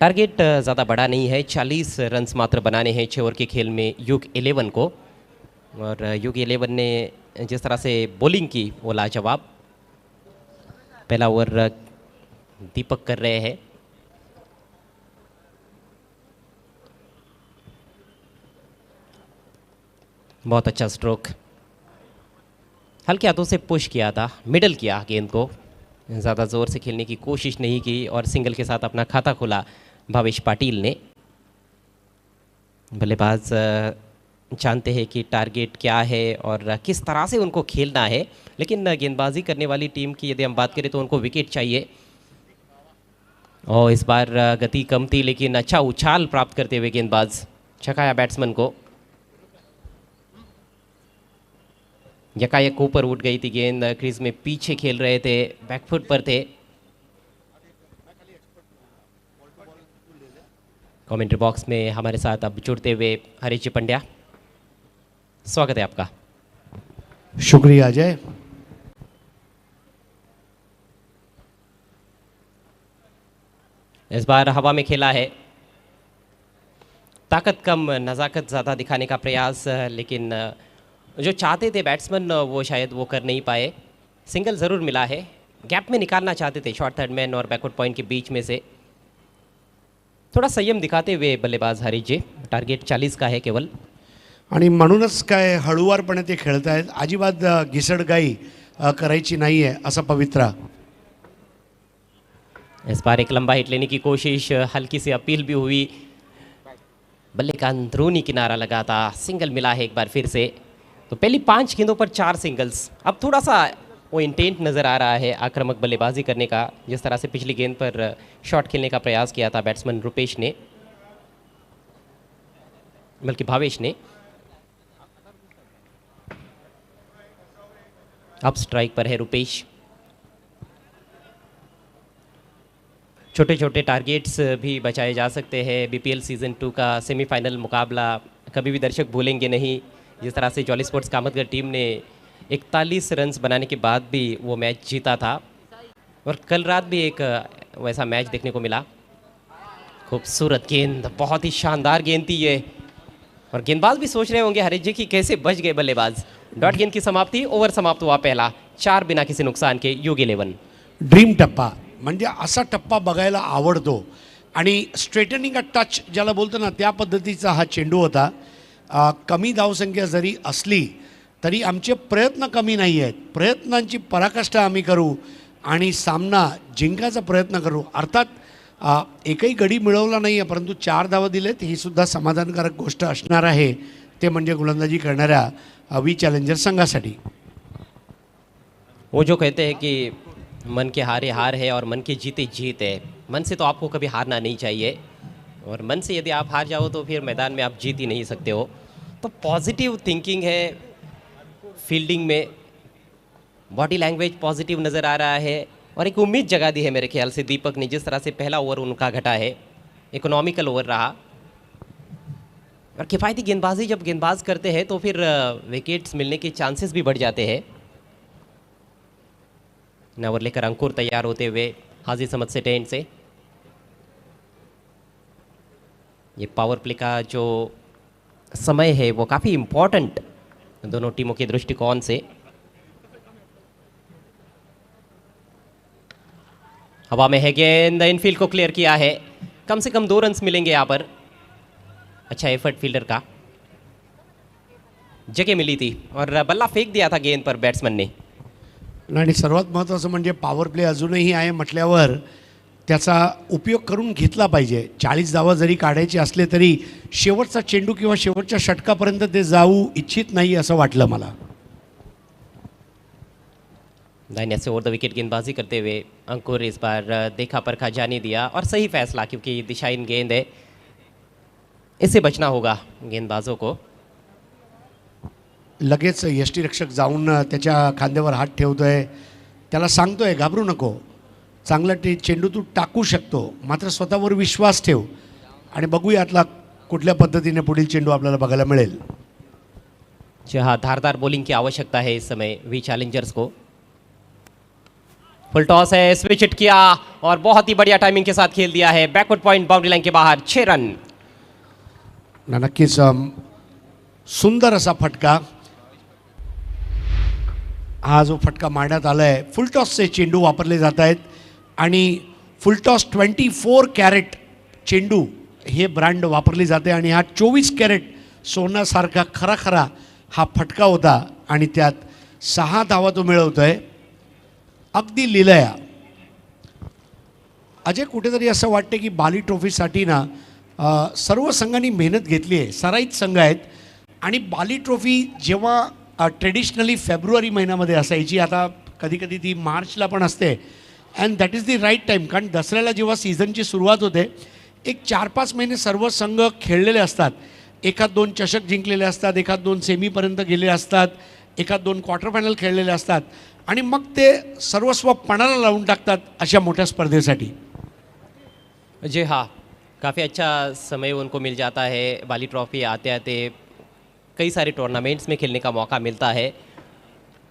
टारगेट ज़्यादा बड़ा नहीं है, 40 रन्स मात्र बनाने हैं 6 ओवर के खेल में युग 11 को. और युग 11 ने जिस तरह से बॉलिंग की वो लाजवाब. पहला ओवर दीपक कर रहे हैं. बहुत अच्छा स्ट्रोक. हल्के हाथों से पुश किया था, मिडल किया गेंद को, ज़्यादा ज़ोर से खेलने की कोशिश नहीं की और सिंगल के साथ अपना खाता खोला भावेश पाटिल ने. बल्लेबाज जानते हैं कि टारगेट क्या है और किस तरह से उनको खेलना है। लेकिन गेंदबाजी करने वाली टीम की यदि हम बात करें तो उनको विकेट चाहिए। और इस बार गति कम थी लेकिन अच्छा उछाल प्राप्त करते हुए गेंदबाज छकाया बैट्समैन को। यकायक ऊपर उठ गई थी गेंद, क्रीज में पीछे खेल रहे थे, बैकफुट पर थे। कमेंट्री बॉक्स में हमारे साथ अब जुड़ते हुए हरीश जी पंड्या, स्वागत है आपका। शुक्रिया अजय। इस बार हवा में खेला है, ताकत कम नज़ाकत ज़्यादा दिखाने का प्रयास, लेकिन जो चाहते थे बैट्समैन वो शायद वो कर नहीं पाए। सिंगल ज़रूर मिला है, गैप में निकालना चाहते थे शॉर्ट थर्ड मैन और बैकवर्ड पॉइंट के बीच में से। थोड़ा संयम दिखाते हुए बल्लेबाज हरीश जी, टारगेट 40 का है केवल। आणि म्हणूनच काय हळूवारपणे ते खेळत आहेत, अजिबात घिसडगाई करायची नाही आहे असा पवित्रा। इस बार एक लंबा हिट लेने की कोशिश, हल्की सी अपील भी हुई, बल्ले का अंदरूनी किनारा लगा था, सिंगल मिला है एक बार फिर से। तो पहली 5 गेंदों पर 4 सिंगल्स। अब थोड़ा सा वो इंटेंट नज़र आ रहा है आक्रामक बल्लेबाजी करने का, जिस तरह से पिछली गेंद पर शॉट खेलने का प्रयास किया था बैट्समैन रुपेश ने, बल्कि भावेश ने। अब स्ट्राइक पर है रुपेश। छोटे छोटे टारगेट्स भी बचाए जा सकते हैं। बीपीएल सीज़न 2 का सेमीफाइनल मुकाबला कभी भी दर्शक भूलेंगे नहीं। जिस तरह से जॉली स्पोर्ट्स कामतगढ़ टीम ने 41 रन्स बनाने के बाद भी वो मैच जीता था, और कल रात भी एक वैसा मैच देखने को मिला। खूबसूरत गेंद, बहुत ही शानदार गेंद थी ये, और गेंदबाज भी सोच रहे होंगे हरीश जी की कैसे बच गए बल्लेबाज। डॉट गेंद की समाप्ति, ओवर समाप्त हुआ पहला, 4 बिना किसी नुकसान के योग 11। ड्रीम टप्पा म्हणजे असा टप्पा बघायला आवडतो, आणि स्ट्रेटनिंग अ टच ज्याला बोलतो ना त्या पद्धतीचा हा चेंडू होता। कमी धावसंख्या जरी असली तरी आमचे प्रयत्न कमी नाही आहेत, प्रयत्नांची पराकाष्ठा आम्ही करू आणि सामना जिंकायचा प्रयत्न करू। अर्थात एकही गडी मिळवला नाही आहे, परंतु 4 धावा दिलेत, ही सुद्धा समाधानकारक गोष्ट असणार आहे, ते म्हणजे गोलंदाजी करणाऱ्या वी चॅलेंजर संघासाठी। वो जो कहते हैं कि मन के हारे हार है और मन के जीते जीत है। मन से तो आपको कभी हारना नहीं चाहिए, और मन से यदि आप हार जाओ तो फिर मैदान में आप जीत ही नहीं सकते हो। तो पॉजिटिव थिंकिंग है फील्डिंग में, बॉडी लैंग्वेज पॉजिटिव नज़र आ रहा है, और एक उम्मीद जगा दी है मेरे ख्याल से दीपक ने। जिस तरह से पहला ओवर उनका घटा है, इकोनॉमिकल ओवर रहा, और किफ़ायती गेंदबाजी जब गेंदबाज करते हैं तो फिर विकेट्स मिलने के चांसेस भी बढ़ जाते हैं। नवर लेकर अंकुर तैयार होते हुए हाजी समझ से टेंट से। ये पावर प्ले का जो समय है वो काफ़ी इम्पोर्टेंट दोनों टीमों के दृष्टिकोण से। हवा में है गेंद, इनफील्ड को क्लियर किया है, कम से कम 2 रन्स मिलेंगे यहाँ पर। अच्छा एफर्ट फील्डर का, जगह मिली थी और बल्ला फेंक दिया था गेंद पर बैट्समैन ने। आणि सर्वात महत्त्वाचं म्हणजे पॉवर प्ले अजूनही आहे म्हटल्यावर त्याचा उपयोग करून घेतला पाहिजे। 40 धावा जरी काढायचे असले तरी शेवटचा चेंडू किंवा शेवटच्या षटकापर्यंत ते जाऊ इच्छित नाही असं वाटलं मला। दाहिने से ओवर द विकेट गेंदबाजी करते हुए अंकुर इस बार देखा परखा जाने दिया, और सही फैसला, क्योंकि दिशाहीन गेंद है, इससे बचना होगा गेंदबाजों को। लगेच यष्टीरक्षक जाऊन त्याच्या खांद्यावर हात ठेवतोय, त्याला सांगतोय घाबरू नको, चांगला चेंडू तू टाकू शकतो, मात्र स्वतःवर विश्वास ठेव, आणि बघूया आतला कुठल्या पद्धतीने पुढील चेंडू आपल्याला बघायला मिळेल। जहाँ धारदार बॉलिंग की आवश्यकता है इस समय वी चैलेंजर्स को। फुल टॉस है, स्विच हिट किया और बहुत ही बढ़िया टाइमिंग के साथ खेल दिया है, बैकवर्ड पॉइंट बाउंड्री लाइन के बाहर, 6 रन। नक्कीच सुंदर असा फटका, हा जो फटका मारण्यात आला आहे, फुलटॉसचे चेंडू वापरले जात आहेत, आणि फुलटॉस 24 कॅरेट चेंडू हे ब्रँड वापरली जाते, आणि हा 24 कॅरेट सोन्यासारखा खरा खरा हा फटका होता, आणि त्यात 6 धावा तो मिळवतोय, अगदी लिलया। अजय, कुठेतरी असं वाटतं की बाली ट्रॉफीसाठी ना सर्व संघांनी मेहनत घेतली आहे, सराईत संघ आहेत, आणि बाली ट्रॉफी जेव्हा ट्रेडिशनली फेब्रुवारी महिन्यामध्ये असायची, आता कधी कधी ती मार्चला पण असते. And that is the right time, कारण दसऱ्याला जेव्हा सीझनची सुरुवात होते एक 4-5 महिने सर्व संघ खेळलेले असतात. एखाद 2 चषक जिंकलेले असतात, एखाद 2 सेमीपर्यंत गेले असतात, एखाद 2 क्वार्टर फायनल खेळलेले असतात आणि मग ते सर्वस्व पणाला लावून टाकतात अशा मोठ्या स्पर्धेसाठी. जी हाँ, काफ़ी अच्छा समय उनको मिल जाता है. बाली ट्रॉफी आते आते कई सारे टूर्नामेंट्स में खेलने का मौका मिलता है,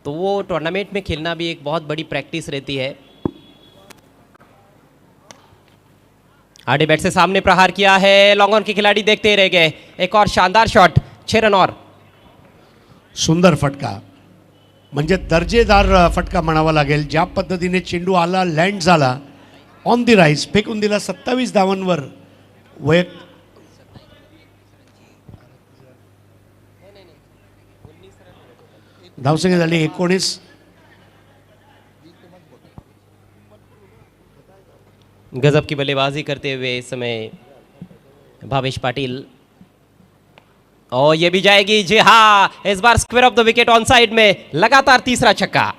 तो वो टूर्नामेंट में खेलना भी एक बहुत बड़ी प्रैक्टिस रहती है. आड़े बैट से सामने प्रहार किया है, लॉन्ग ऑन के खिलाड़ी देखते रह गए. एक और शानदार शॉट, 6 रन और. सुंदर फटका, म्हणजे दर्जेदार फटका म्हणावा लागेल. ज्या पद्धतीने चेंडू आला, लँड झाला, ऑन दी राईज फेकून दिला 27 धावांवर. धावसंख्या झाली 19. गजब की बल्लेबाजी करते हुए इस समय भावेश पाटिल, और ये भी जाएगी. जी हाँ, इस बार square of the wicket on side में, लगातार तीसरा छक्का.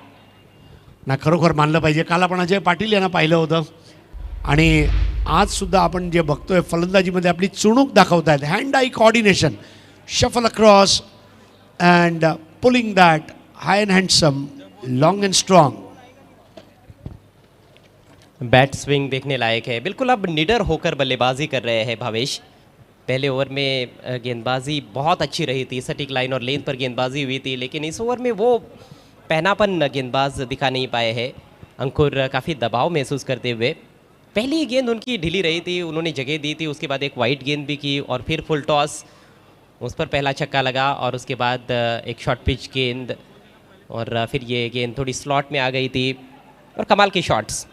ना खरोखर मानलं पाहिजे, काल आपण अजय पाटील यांना पाहिलं होतं आणि आज सुद्धा आपण जे बघतोय फलंदाजीमध्ये आपली चुणूक दाखवतायत. Hand eye coordination, shuffle across and pulling that high and handsome, long and strong. Bat swing देखने लायक है. बिल्कुल अब निडर होकर बल्लेबाजी कर रहे हैं भावेश. पहले ओवर में गेंदबाजी बहुत अच्छी रही थी, सटीक लाइन और लेंथ पर गेंदबाजी हुई थी, लेकिन इस ओवर में वो पहनापन गेंदबाज दिखा नहीं पाए हैं. अंकुर काफ़ी दबाव महसूस करते हुए, पहली गेंद उनकी ढीली रही थी, उन्होंने जगह दी थी, उसके बाद एक वाइड गेंद भी की और फिर फुल टॉस, उस पर पहला छक्का लगा और उसके बाद एक शॉर्ट पिच गेंद और फिर ये गेंद थोड़ी स्लॉट में आ गई थी और कमाल के शॉट्स.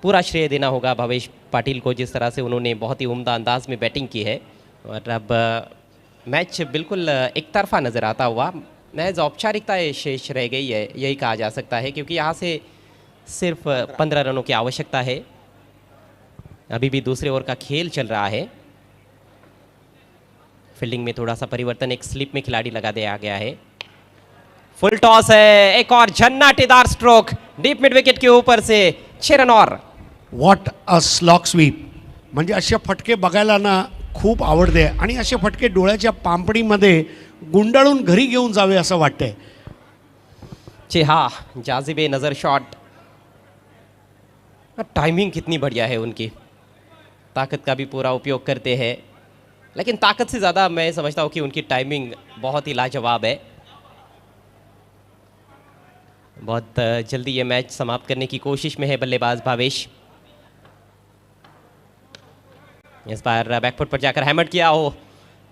पूरा श्रेय देना होगा भावेश पाटिल को, जिस तरह से उन्होंने बहुत ही उम्दा अंदाज में बैटिंग की है. और अब मैच बिल्कुल एक तरफा नज़र आता हुआ. मैच औपचारिकताएं शेष रह गई है, यही कहा जा सकता है, क्योंकि यहाँ से सिर्फ 15 रनों की आवश्यकता है. अभी भी दूसरे ओवर का खेल चल रहा है. फील्डिंग में थोड़ा सा परिवर्तन, एक स्लिप में खिलाड़ी लगा दिया गया है. फुल टॉस है, एक और झन्नाटेदार स्ट्रोक डीप मिड विकेट के ऊपर से, 6 रन और. What a slog sweep. म्हणजे असे फटके बघायला ना खूप आवडते आणि असे फटके डोळ्याच्या पांपणीमध्ये गुंडाळून घरी घेऊन जावे असं वाटतंय. जी हाँ, जाजिबे नज़र शॉट. टाइमिंग कितनी बढ़िया है उनकी, ताकत का भी पूरा उपयोग करते हैं, लेकिन ताकत से ज़्यादा मैं समझता हूँ कि उनकी टाइमिंग बहुत ही लाजवाब है. बहुत जल्दी ये मैच समाप्त करने की कोशिश में है बल्लेबाज भावेश. इस बार बैकफुट पर जाकर हैमर किया हो,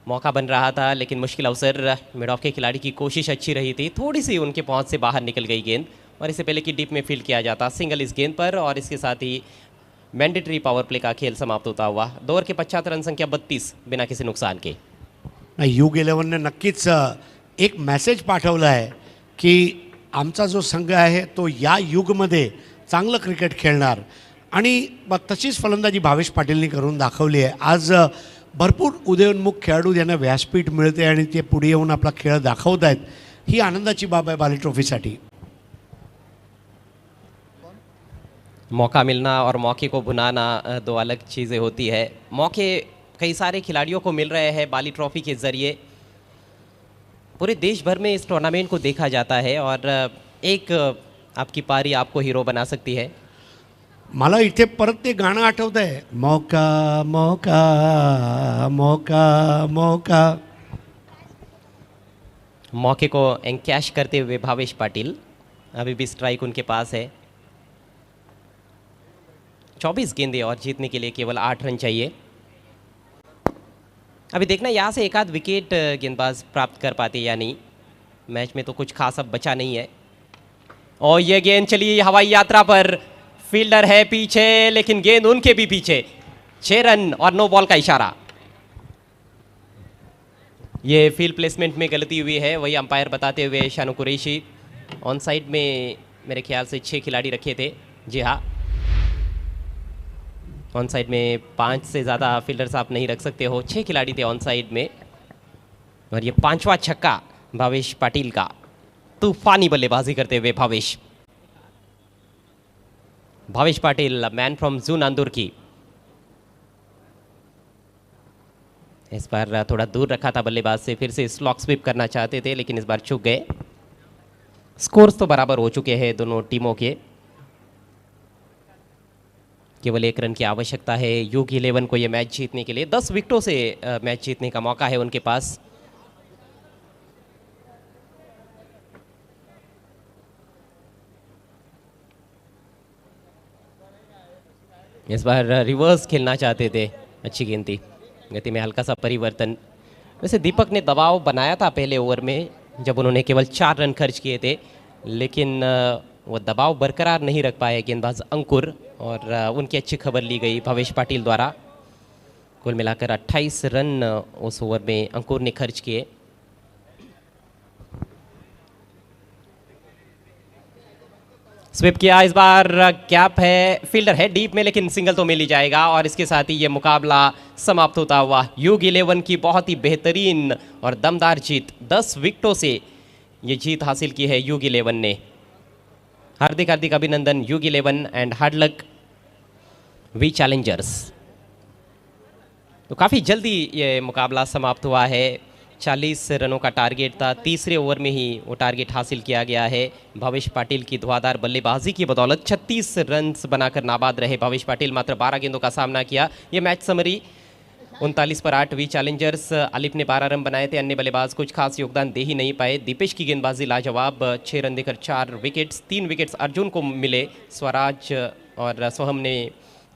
मौका बन रहा था लेकिन मुश्किल अवसर. मिड ऑफ के खिलाड़ी की कोशिश अच्छी रही थी, थोड़ी सी उनके पहुंच से बाहर निकल गई गेंद, और इससे पहले कि डीप में फील्ड किया जाता. सिंगल इस गेंद पर, और इसके साथ ही मैंडेटरी पावर प्ले का खेल समाप्त होता हुआ. 2 ओवर के 75 रन संख्या 32 बिना किसी नुकसान के. नाही, युग 11ने नक्कीच एक मेसेज पाठवला आहे की आमचा जो संघ आहे तो या युगमध्ये चांगलं क्रिकेट खेळणार, आणि तशीच फलंदाजी भावेश पाटीलनी करून दाखवली आहे. आज भरपूर उदयोन्मुख खेळाडू यांना व्यासपीठ मिळते आणि ते पुढे येऊन आपला खेळ दाखवत आहेत. ही आनंदाची बाब आहे बाली ट्रॉफीसाठी. मौका मिलना और मौके को भुनाना दो अलग चीज़ें होती है. मौके कई सारे खिलाड़ियों को मिल रहे हैं बाली ट्रॉफी के ज़रिए. पूरे देश भर में इस टूर्नामेंट को देखा जाता है और एक आपकी पारी आपको हीरो बना सकती है. मला इथे परत ते गाणं आठवतं आहे, मौका मौका मौका मौका. मौके को एनकैश करते हुए भावेश पाटिल. अभी भी स्ट्राइक उनके पास है. 24 गेंदें और जीतने के लिए केवल 8 रन चाहिए. अभी देखना यहाँ से एक आध विकेट गेंदबाज प्राप्त कर पाते या नहीं. मैच में तो कुछ खास अब बचा नहीं है. और ये गेंद चली हवाई यात्रा पर, फील्डर है पीछे लेकिन गेंद उनके भी पीछे. 6 रन और नो बॉल का इशारा. ये फील्ड प्लेसमेंट में गलती हुई है, वही अंपायर बताते हुए शानू कुरैशी. ऑन साइड में मेरे ख्याल से 6 खिलाड़ी रखे थे. जी हाँ, ऑन साइड में 5 से ज़्यादा फील्डर्स आप नहीं रख सकते हो. 6 खिलाड़ी थे ऑन साइड में. और ये पांचवा छक्का भावेश पाटिल का। तूफानी बल्लेबाजी करते हुए Bhavesh Patil, man from June Andur की। इस बार थोड़ा दूर रखा था बल्लेबाज से, फिर से स्लॉक स्वीप करना चाहते थे लेकिन इस बार चूक गए। स्कोर्स तो बराबर हो चुके हैं दोनों टीमों के। केवल 1 रन की आवश्यकता है यूग 11 को ये मैच जीतने के लिए। 10 विकेटों से मैच जीतने का मौका है उनके पास। इस बार रिवर्स खेलना चाहते थे, अच्छी गेंद थी, गति में हल्का सा परिवर्तन। वैसे दीपक ने दबाव बनाया था पहले ओवर में जब उन्होंने केवल 4 रन खर्च किए थे, लेकिन वो दबाव बरकरार नहीं रख पाए गेंदबाज अंकुर, और उनकी अच्छी खबर ली गई भावेश पाटिल द्वारा। कुल मिलाकर 28 रन उस ओवर में अंकुर ने खर्च किए। स्विप किया, इस बार कैप है, फील्डर है डीप में लेकिन सिंगल तो मिल ही जाएगा, और इसके साथ ही ये मुकाबला समाप्त होता हुआ। यूग 11 की बहुत ही बेहतरीन और दमदार जीत, 10 विकेटों से ये जीत हासिल की है यूग 11 ने। हार्दिक हार्दिक अभिनंदन यूग 11 and hard luck V challengers. तो काफ़ी जल्दी ये मुकाबला समाप्त हुआ है। 40 रनों का टारगेट था, तीसरे ओवर में ही वो टारगेट हासिल किया गया है। भावेश पाटिल की धुआंधार बल्लेबाजी की बदौलत 36 रन बनाकर नाबाद रहे भावेश पाटिल, मात्र 12 गेंदों का सामना किया। ये मैच समरी 39 पर 8 वी चैलेंजर्स। आलिफ ने 12 रन बनाए थे, अन्य बल्लेबाज कुछ खास योगदान दे ही नहीं पाए। दीपेश की गेंदबाजी लाजवाब, 6 रन देकर 4 विकेट्स, 3 विकेट्स अर्जुन को मिले। स्वराज और सोहम ने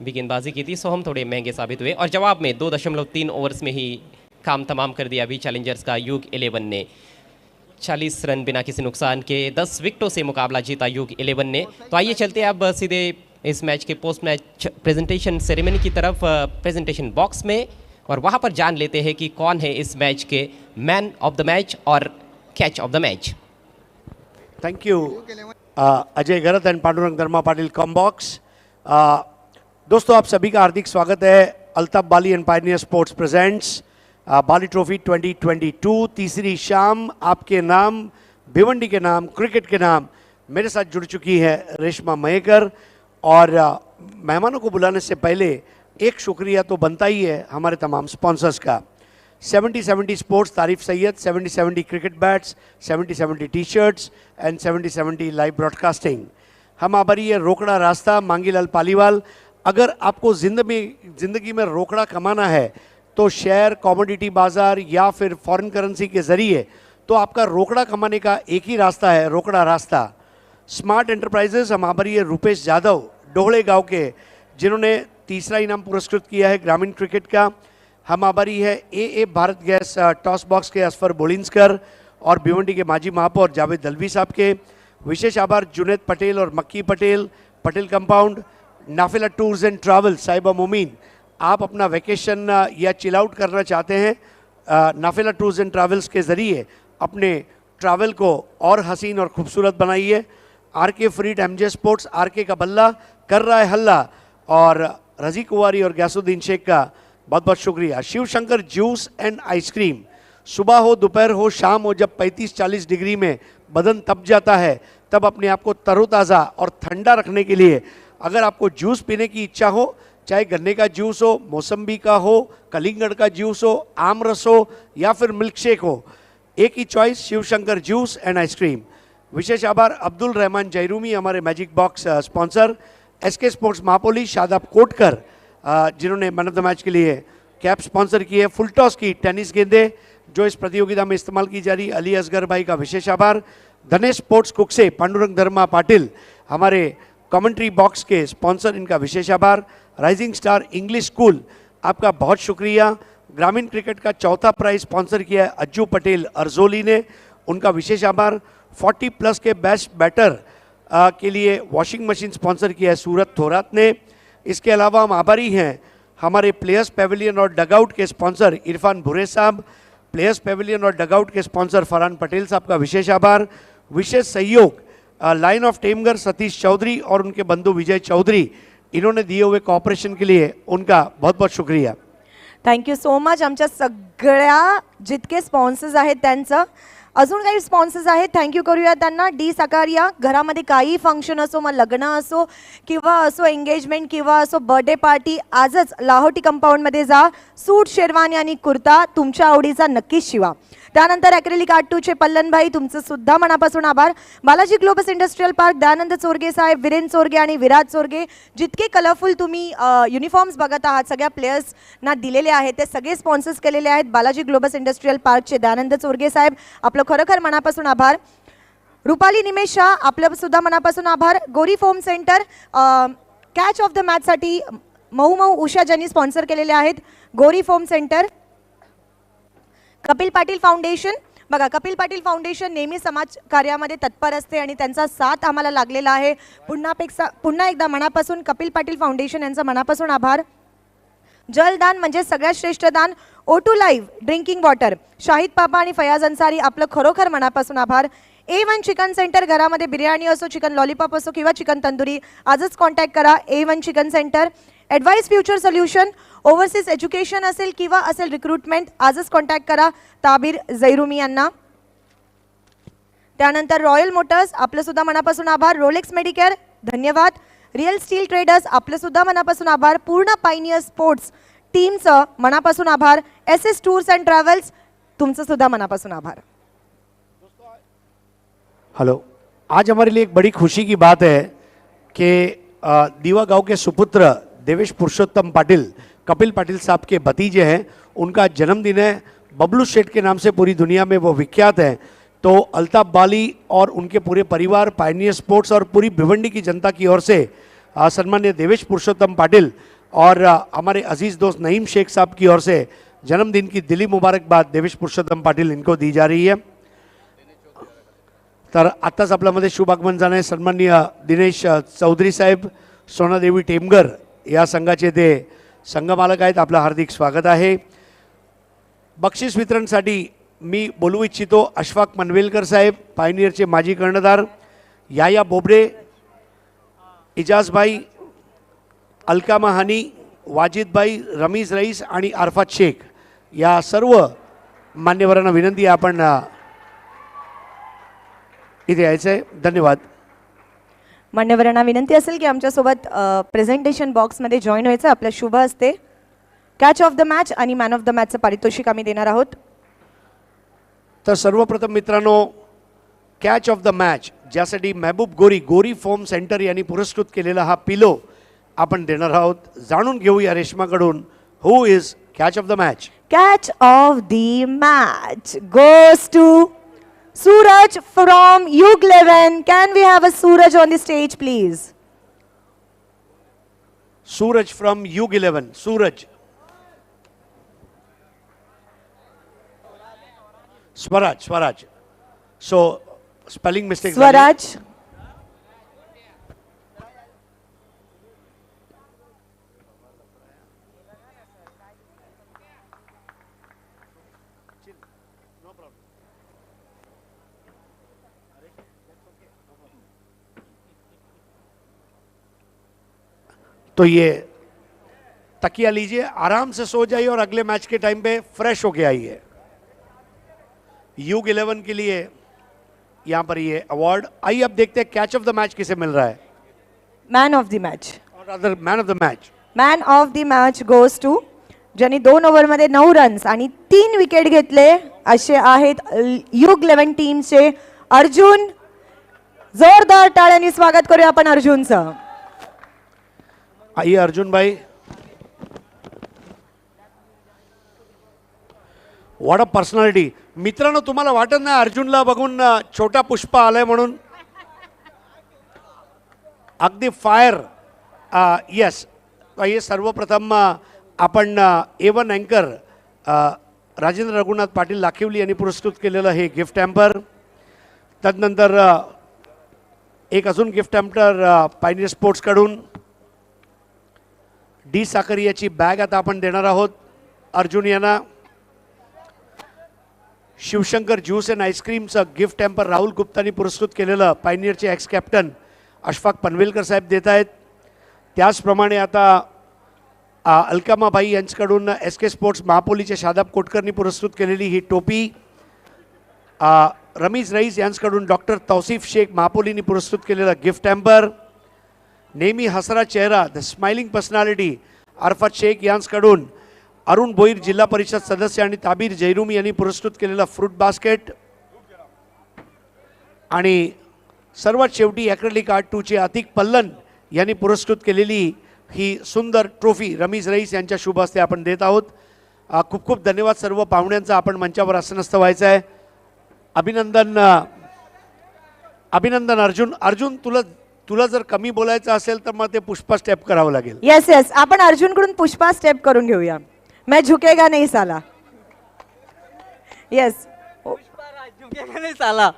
भी गेंदबाजी की थी, सोहम थोड़े महंगे साबित हुए, और जवाब में 2.3 ओवर्स में ही काम तमाम कर दिया वी चैलेंजर्स का यूग 11 ने। 40 रन बिना किसी नुकसान के 10 विकेटों से मुकाबला जीता यूग 11 ने। तो आइए चलते हैं अब सीधे इस मैच के पोस्ट मैच प्रेजेंटेशन सेरेमनी की तरफ, प्रेजेंटेशन बॉक्स में, और वहां पर जान लेते हैं कि कौन है इस मैच के मैन ऑफ द मैच और catch of the match. Thank you Ajay Garat and Pandurang Dharma Patil com box. दोस्तों आप सभी का हार्दिक स्वागत है। Altaf Bali and pioneer sports presents Bali trophy 2022। तीसरी शाम आपके नाम, भिवंडी के नाम, क्रिकेट के नाम। मेरे साथ जुड़ चुकी है रेशमा मयेकर, और मेहमानों को बुलाने से पहले एक शुक्रिया तो बनता ही है हमारे तमाम स्पॉन्सर्स का। 70-70 स्पोर्ट्स, तारीफ Syed, 70-70 cricket bats, 70-70 T shirts and 70-70 live broadcasting. हम आभारी है रोकड़ा रास्ता, मांगीलाल पालीवाल। अगर आपको जिंदगी में रोकड़ा कमाना है तो शेयर, कमोडिटी बाजार या फिर फॉरेन करेंसी के ज़रिए, तो आपका रोकड़ा कमाने का एक ही रास्ता है, रोकड़ा रास्ता। स्मार्ट एंटरप्राइजेस, हम आभारी है रुपेश यादव डोहड़े गांव के, जिन्होंने तीसरा इनाम पुरस्कृत किया है ग्रामीण क्रिकेट का। हम आभारी है ए भारत गैस टॉस बॉक्स के असफर बोलिंसकर और भिवंडी के माजी महापौर जावेद दलवी साहब के। विशेष आभार जुनेद पटेल और Makki Patel, Patel compound, Nafila tours and travel, Sahiba Momin. आप अपना वेकेशन या चिल आउट करना चाहते हैं, नाफिला टूर्स एंड ट्रैवल्स के ज़रिए अपने ट्रैवल को और हसीन और खूबसूरत बनाइए। आरके फ्रीड, एमजे स्पोर्ट्स, आरके का बल्ला कर रहा है हल्ला, और रजी कुवारी और गैसुद्दीन शेख का बहुत बहुत शुक्रिया। Shiv Shankar juice and ice cream, सुबह हो, दोपहर हो, शाम हो, जब 35-40 डिग्री में बदन तप जाता है, तब अपने आप को तरोताज़ा और ठंडा रखने के लिए अगर आपको जूस पीने की इच्छा हो, चाहे गन्ने का जूस हो, मौसम्बी का हो, कलिंगड़ का जूस हो, आम रस हो या फिर मिल्क शेक हो, एक ही choice, Shiv Shankar juice and ice cream. विशेष आभार अब्दुल रहमान जैरूमी, हमारे magic box sponsor, SK sports Mahapoli, Shadab Kotkar जिन्होंने मैन ऑफ द मैच के लिए कैप स्पॉन्सर की है, फुल टॉस की टेनिस गेंदे जो इस प्रतियोगिता में इस्तेमाल की जा रही, अली असगर भाई का विशेष आभार। धनेश स्पोर्ट्स कुक से पांडुरंग धर्मा पाटिल, हमारे कमेंट्री बॉक्स के स्पॉन्सर, इनका विशेष आभार। राइजिंग स्टार इंग्लिश स्कूल, आपका बहुत शुक्रिया। ग्रामीण क्रिकेट का चौथा प्राइज स्पॉन्सर किया है अज्जू पटेल अर्जोली ने, उनका विशेष आभार। 40+ के बेस्ट बैटर के लिए वॉशिंग मशीन स्पॉन्सर किया है सूरत थोरात ने। इसके अलावा हम आभारी हैं हमारे प्लेयर्स पेविलियन और डगआउट के स्पॉन्सर इरफान भुरे साहब, प्लेयर्स पेविलियन और डगआउट के स्पॉन्सर फरहान पटेल साहब का विशेष आभार। विशेष सहयोग लाइन ऑफ टेमगर सतीश चौधरी और उनके बंधु विजय चौधरी, इन्होंने दिए हुए कॉपरेशन के लिए उनका बहुत बहुत शुक्रिया। Thank you so much. आमच्या सगळ्या जितके स्पॉन्सर्स आहेत त्यांचं. अजून काही स्पॉन्सर्स आहेत, थँक्यू करूया त्यांना. डी सकारिया. घरामध्ये काही फंक्शन असो, मग लग्न असो किंवा असो एंगेजमेंट किंवा असो बर्थडे पार्टी, आजच लाहोटी कंपाऊंडमध्ये जा. सूट, शेरवानी आणि कुर्ता तुमच्या आवडीचा नक्कीच शिवा. त्यानंतर ॲक्रेलिक आर्ट 2चे पल्लनभाई, तुमचं सुद्धा मनापासून आभार. Balaji Globus industrial park, Dayanand Chorge साहेब, वीरेन चोरगे आणि विराज चोरगे, जितके कलरफुल तुम्ही युनिफॉर्म्स बघत आहात सगळ्या प्लेयर्सना दिलेले आहेत, ते सगळे स्पॉन्सर्स केलेले आहेत. बालाजी ग्लोबस इंडस्ट्रियल पार्कचे दयानंद चोरगे साहेब, आपलं खरोखर मनापासून आभार. रुपाली निमेश शाह, आपलं सुद्धा मनापासून आभार. Gori foam centre, catch of the मॅचसाठी मऊ मऊ उषा ज्यांनी स्पॉन्सर केलेले आहेत. Gori foam centre. Kapil Patil foundation, बघा कपिल पाटील फाउंडेशन नेहमी समाज कार्यामध्ये तत्पर असते आणि त्यांचा साथ आम्हाला लागलेला आहे. पुन्हा एकदा मनापासून कपिल पाटील फाउंडेशन यांचा मनापासून आभार. जलदान म्हणजे सगळ्यात श्रेष्ठ दान. O2 live drinking water, Shahid पापा आणि फयाज अन्सारी, आपलं खरोखर मनापासून आभार. A1 चिकन सेंटर, घरामध्ये बिर्याणी असो, चिकन लॉलीपॉप असो किंवा चिकन तंदुरी, आजच कॉन्टॅक्ट करा. A1 chicken centre. Advice future solution, overseas education असेल किंवा असेल रिक्रुटमेंट, आजच कॉन्टॅक्ट करा ताबीर जैरुमी यांना. त्यानंतर रॉयल मोटर्स, आपलं सुद्धा मनापासून आभार. रोलेक्स मेडिकेअर, धन्यवाद. रिअल स्टील ट्रेडर्स, आपलं सुद्धा मनापासून आभार. पूर्ण पायनियर स्पोर्ट्स टीमचं मनापासून आभार. SS टूर्स अँड ट्रॅव्हल्स, तुमचं सुद्धा मनापासून आभार. हेलो, आज हमारे लिए एक बड़ी खुशी की बात है कि दीवा गांव के सुपुत्र देवेश पुरुषोत्तम पाटिल, कपिल पाटिल साहब के भतीजे हैं, उनका जन्मदिन है. बबलू शेठ के नाम से पूरी दुनिया में वो विख्यात हैं. तो अल्ताफ बाली और उनके पूरे परिवार, पायनियर स्पोर्ट्स और पूरी भिवंडी की जनता की ओर से सम्मान्य देवेश पुरुषोत्तम पाटिल और हमारे अजीज़ दोस्त नईम शेख साहब की ओर से जन्मदिन की दिली मुबारकबाद देवेश पुरुषोत्तम पाटिल इनको दी जा रही है. तर आत्ताच आपल्यामध्ये शुभ आगमन झालं आहे. सन्माननीय दिनेश चौधरी साहेब, सोनादेवी टेमगर या संघाचे ते संघमालक आहेत. आपलं हार्दिक स्वागत आहे. बक्षीस वितरणसाठी मी बोलू इच्छितो अशफाक मनवेलकर साहेब, पायनियरचे माजी कर्णधार. याया बोबडे, इजाजभाई, अलकामा हानी, वाजिदभाई, रमीज रईस आणि अरफात शेख या सर्व मान्यवरांना विनंती आहे आपण इथे यायचं आहे. धन्यवाद. मान्यवरांना विनंती असेल की आमच्यासोबत प्रेझेंटेशन बॉक्समध्ये जॉईन व्हायचं. आपल्या शुभ हस्ते कॅच ऑफ द मॅच आणि मॅन ऑफ द मॅचचं पारितोषिक आम्ही देणार आहोत. तर सर्वप्रथम मित्रांनो, कॅच ऑफ द मॅच ज्यासाठी महबूब गोरी फोम सेंटर यांनी पुरस्कृत केलेला हा पिलो आपण देणार आहोत. जाणून घेऊया रेश्माकडून who is catch of the match. Catch of the match goes to Suraj from U11. Can we have a Suraj on the stage, please? Suraj from U11. Suraj. Swaraj. So, spelling mistake. Swaraj. तो ये तकिया लीजिए, आराम से सो जाइए और अगले मैच के टाइम पे फ्रेश होके आइए. U11 के लिए यहाँ पर ये अवार्ड. आइए अब देखते हैं कैच ऑफ द मैच किसे मिल रहा है. Man of the match. और other man of the match. Man of the match goes to, ज्यांनी 2 ओव्हरमध्ये 9 रन्स आणि 3 विकेट घेतले असे आहेत U11 टीमचे अर्जुन. जोरदार टाळ्यांनी स्वागत करूया आपण अर्जुनचं. आइए अर्जुन भाई. What a personality. मित्रांनो, तुम्हाला वाटत नाही अर्जुनला बघून छोटा पुष्पा आलाय म्हणून? अगदी फायर. येस. ये सर्वप्रथम आपण A1 अँकर राजेंद्र रघुनाथ पाटील लाखिवली यांनी पुरस्कृत केलेलं हे गिफ्ट हॅम्पर. तदनंतर एक अजून गिफ्ट हॅम्पर पायनियर स्पोर्ट्सकडून डी साकरियाची बॅग आता आपण देणार आहोत अर्जुन यांना. शिवशंकर ज्यूस अँड आईस्क्रीमचं गिफ्ट हॅम्पर राहुल गुप्तानी पुरस्कृत केलेलं पायनियरचे एक्स कॅप्टन अशफाक पनवेलकर साहेब देत आहेत. त्याचप्रमाणे आता अलकामाबाई यांच्याकडून SK स्पोर्ट्स महापोलीचे शादाब कोटकरनी पुरस्कृत केलेली ही टोपी, रमीज रईस यांच्याकडून डॉक्टर तौसिफ शेख महापोलींनी पुरस्कृत केलेला गिफ्ट हॅम्पर, नेहमी हसरा चेहरा the smiling personality Arafat Shaikh यांच्याकडून अरुण भोईर जिल्हा परिषद सदस्य आणि ताबीर जैरुमी यांनी पुरस्कृत केलेला फ्रूट बास्केट, आणि सर्वात शेवटी ॲक्रेलिक आर्ट 2चे अतिक पल्लन यांनी पुरस्कृत केलेली ही सुंदर ट्रॉफी रमीज रईस यांच्या शुभ हस्ते आपण देत आहोत. खूप खूप धन्यवाद सर्व पाहुण्यांचा. आपण मंचावर आसनस्थ व्हायचं आहे. अभिनंदन अभिनंदन अर्जुन तुला जर कमी बोलायचं असेल तर मग ते पुष्पा स्टेप करावं लागेल. येस येस, आपण अर्जुनकडून पुष्पा स्टेप करून घेऊया. मैं झुकेगा नहीं साला. येस, साला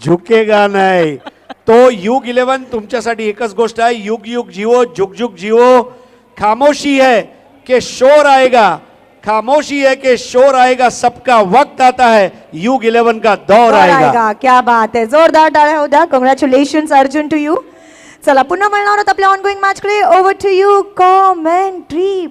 झुकेगा नाही. तो युग 11 तुमच्यासाठी एकच गोष्ट आहे, युग युग जिवो, जुग जुग जिवो. खामोशी है कि शोर आएगा, खामोशी है कि शोर आएगा, सबका वक्त आता है, युग 11 का दौर आएगा. क्या बात आहे, जोरदार टाळ्या होऊ द्या. Congratulations Arjun to you. चला पुन्हा मिळणार आहोत आपल्या ऑनगोईंग मॅचकडे. Over to you commentary.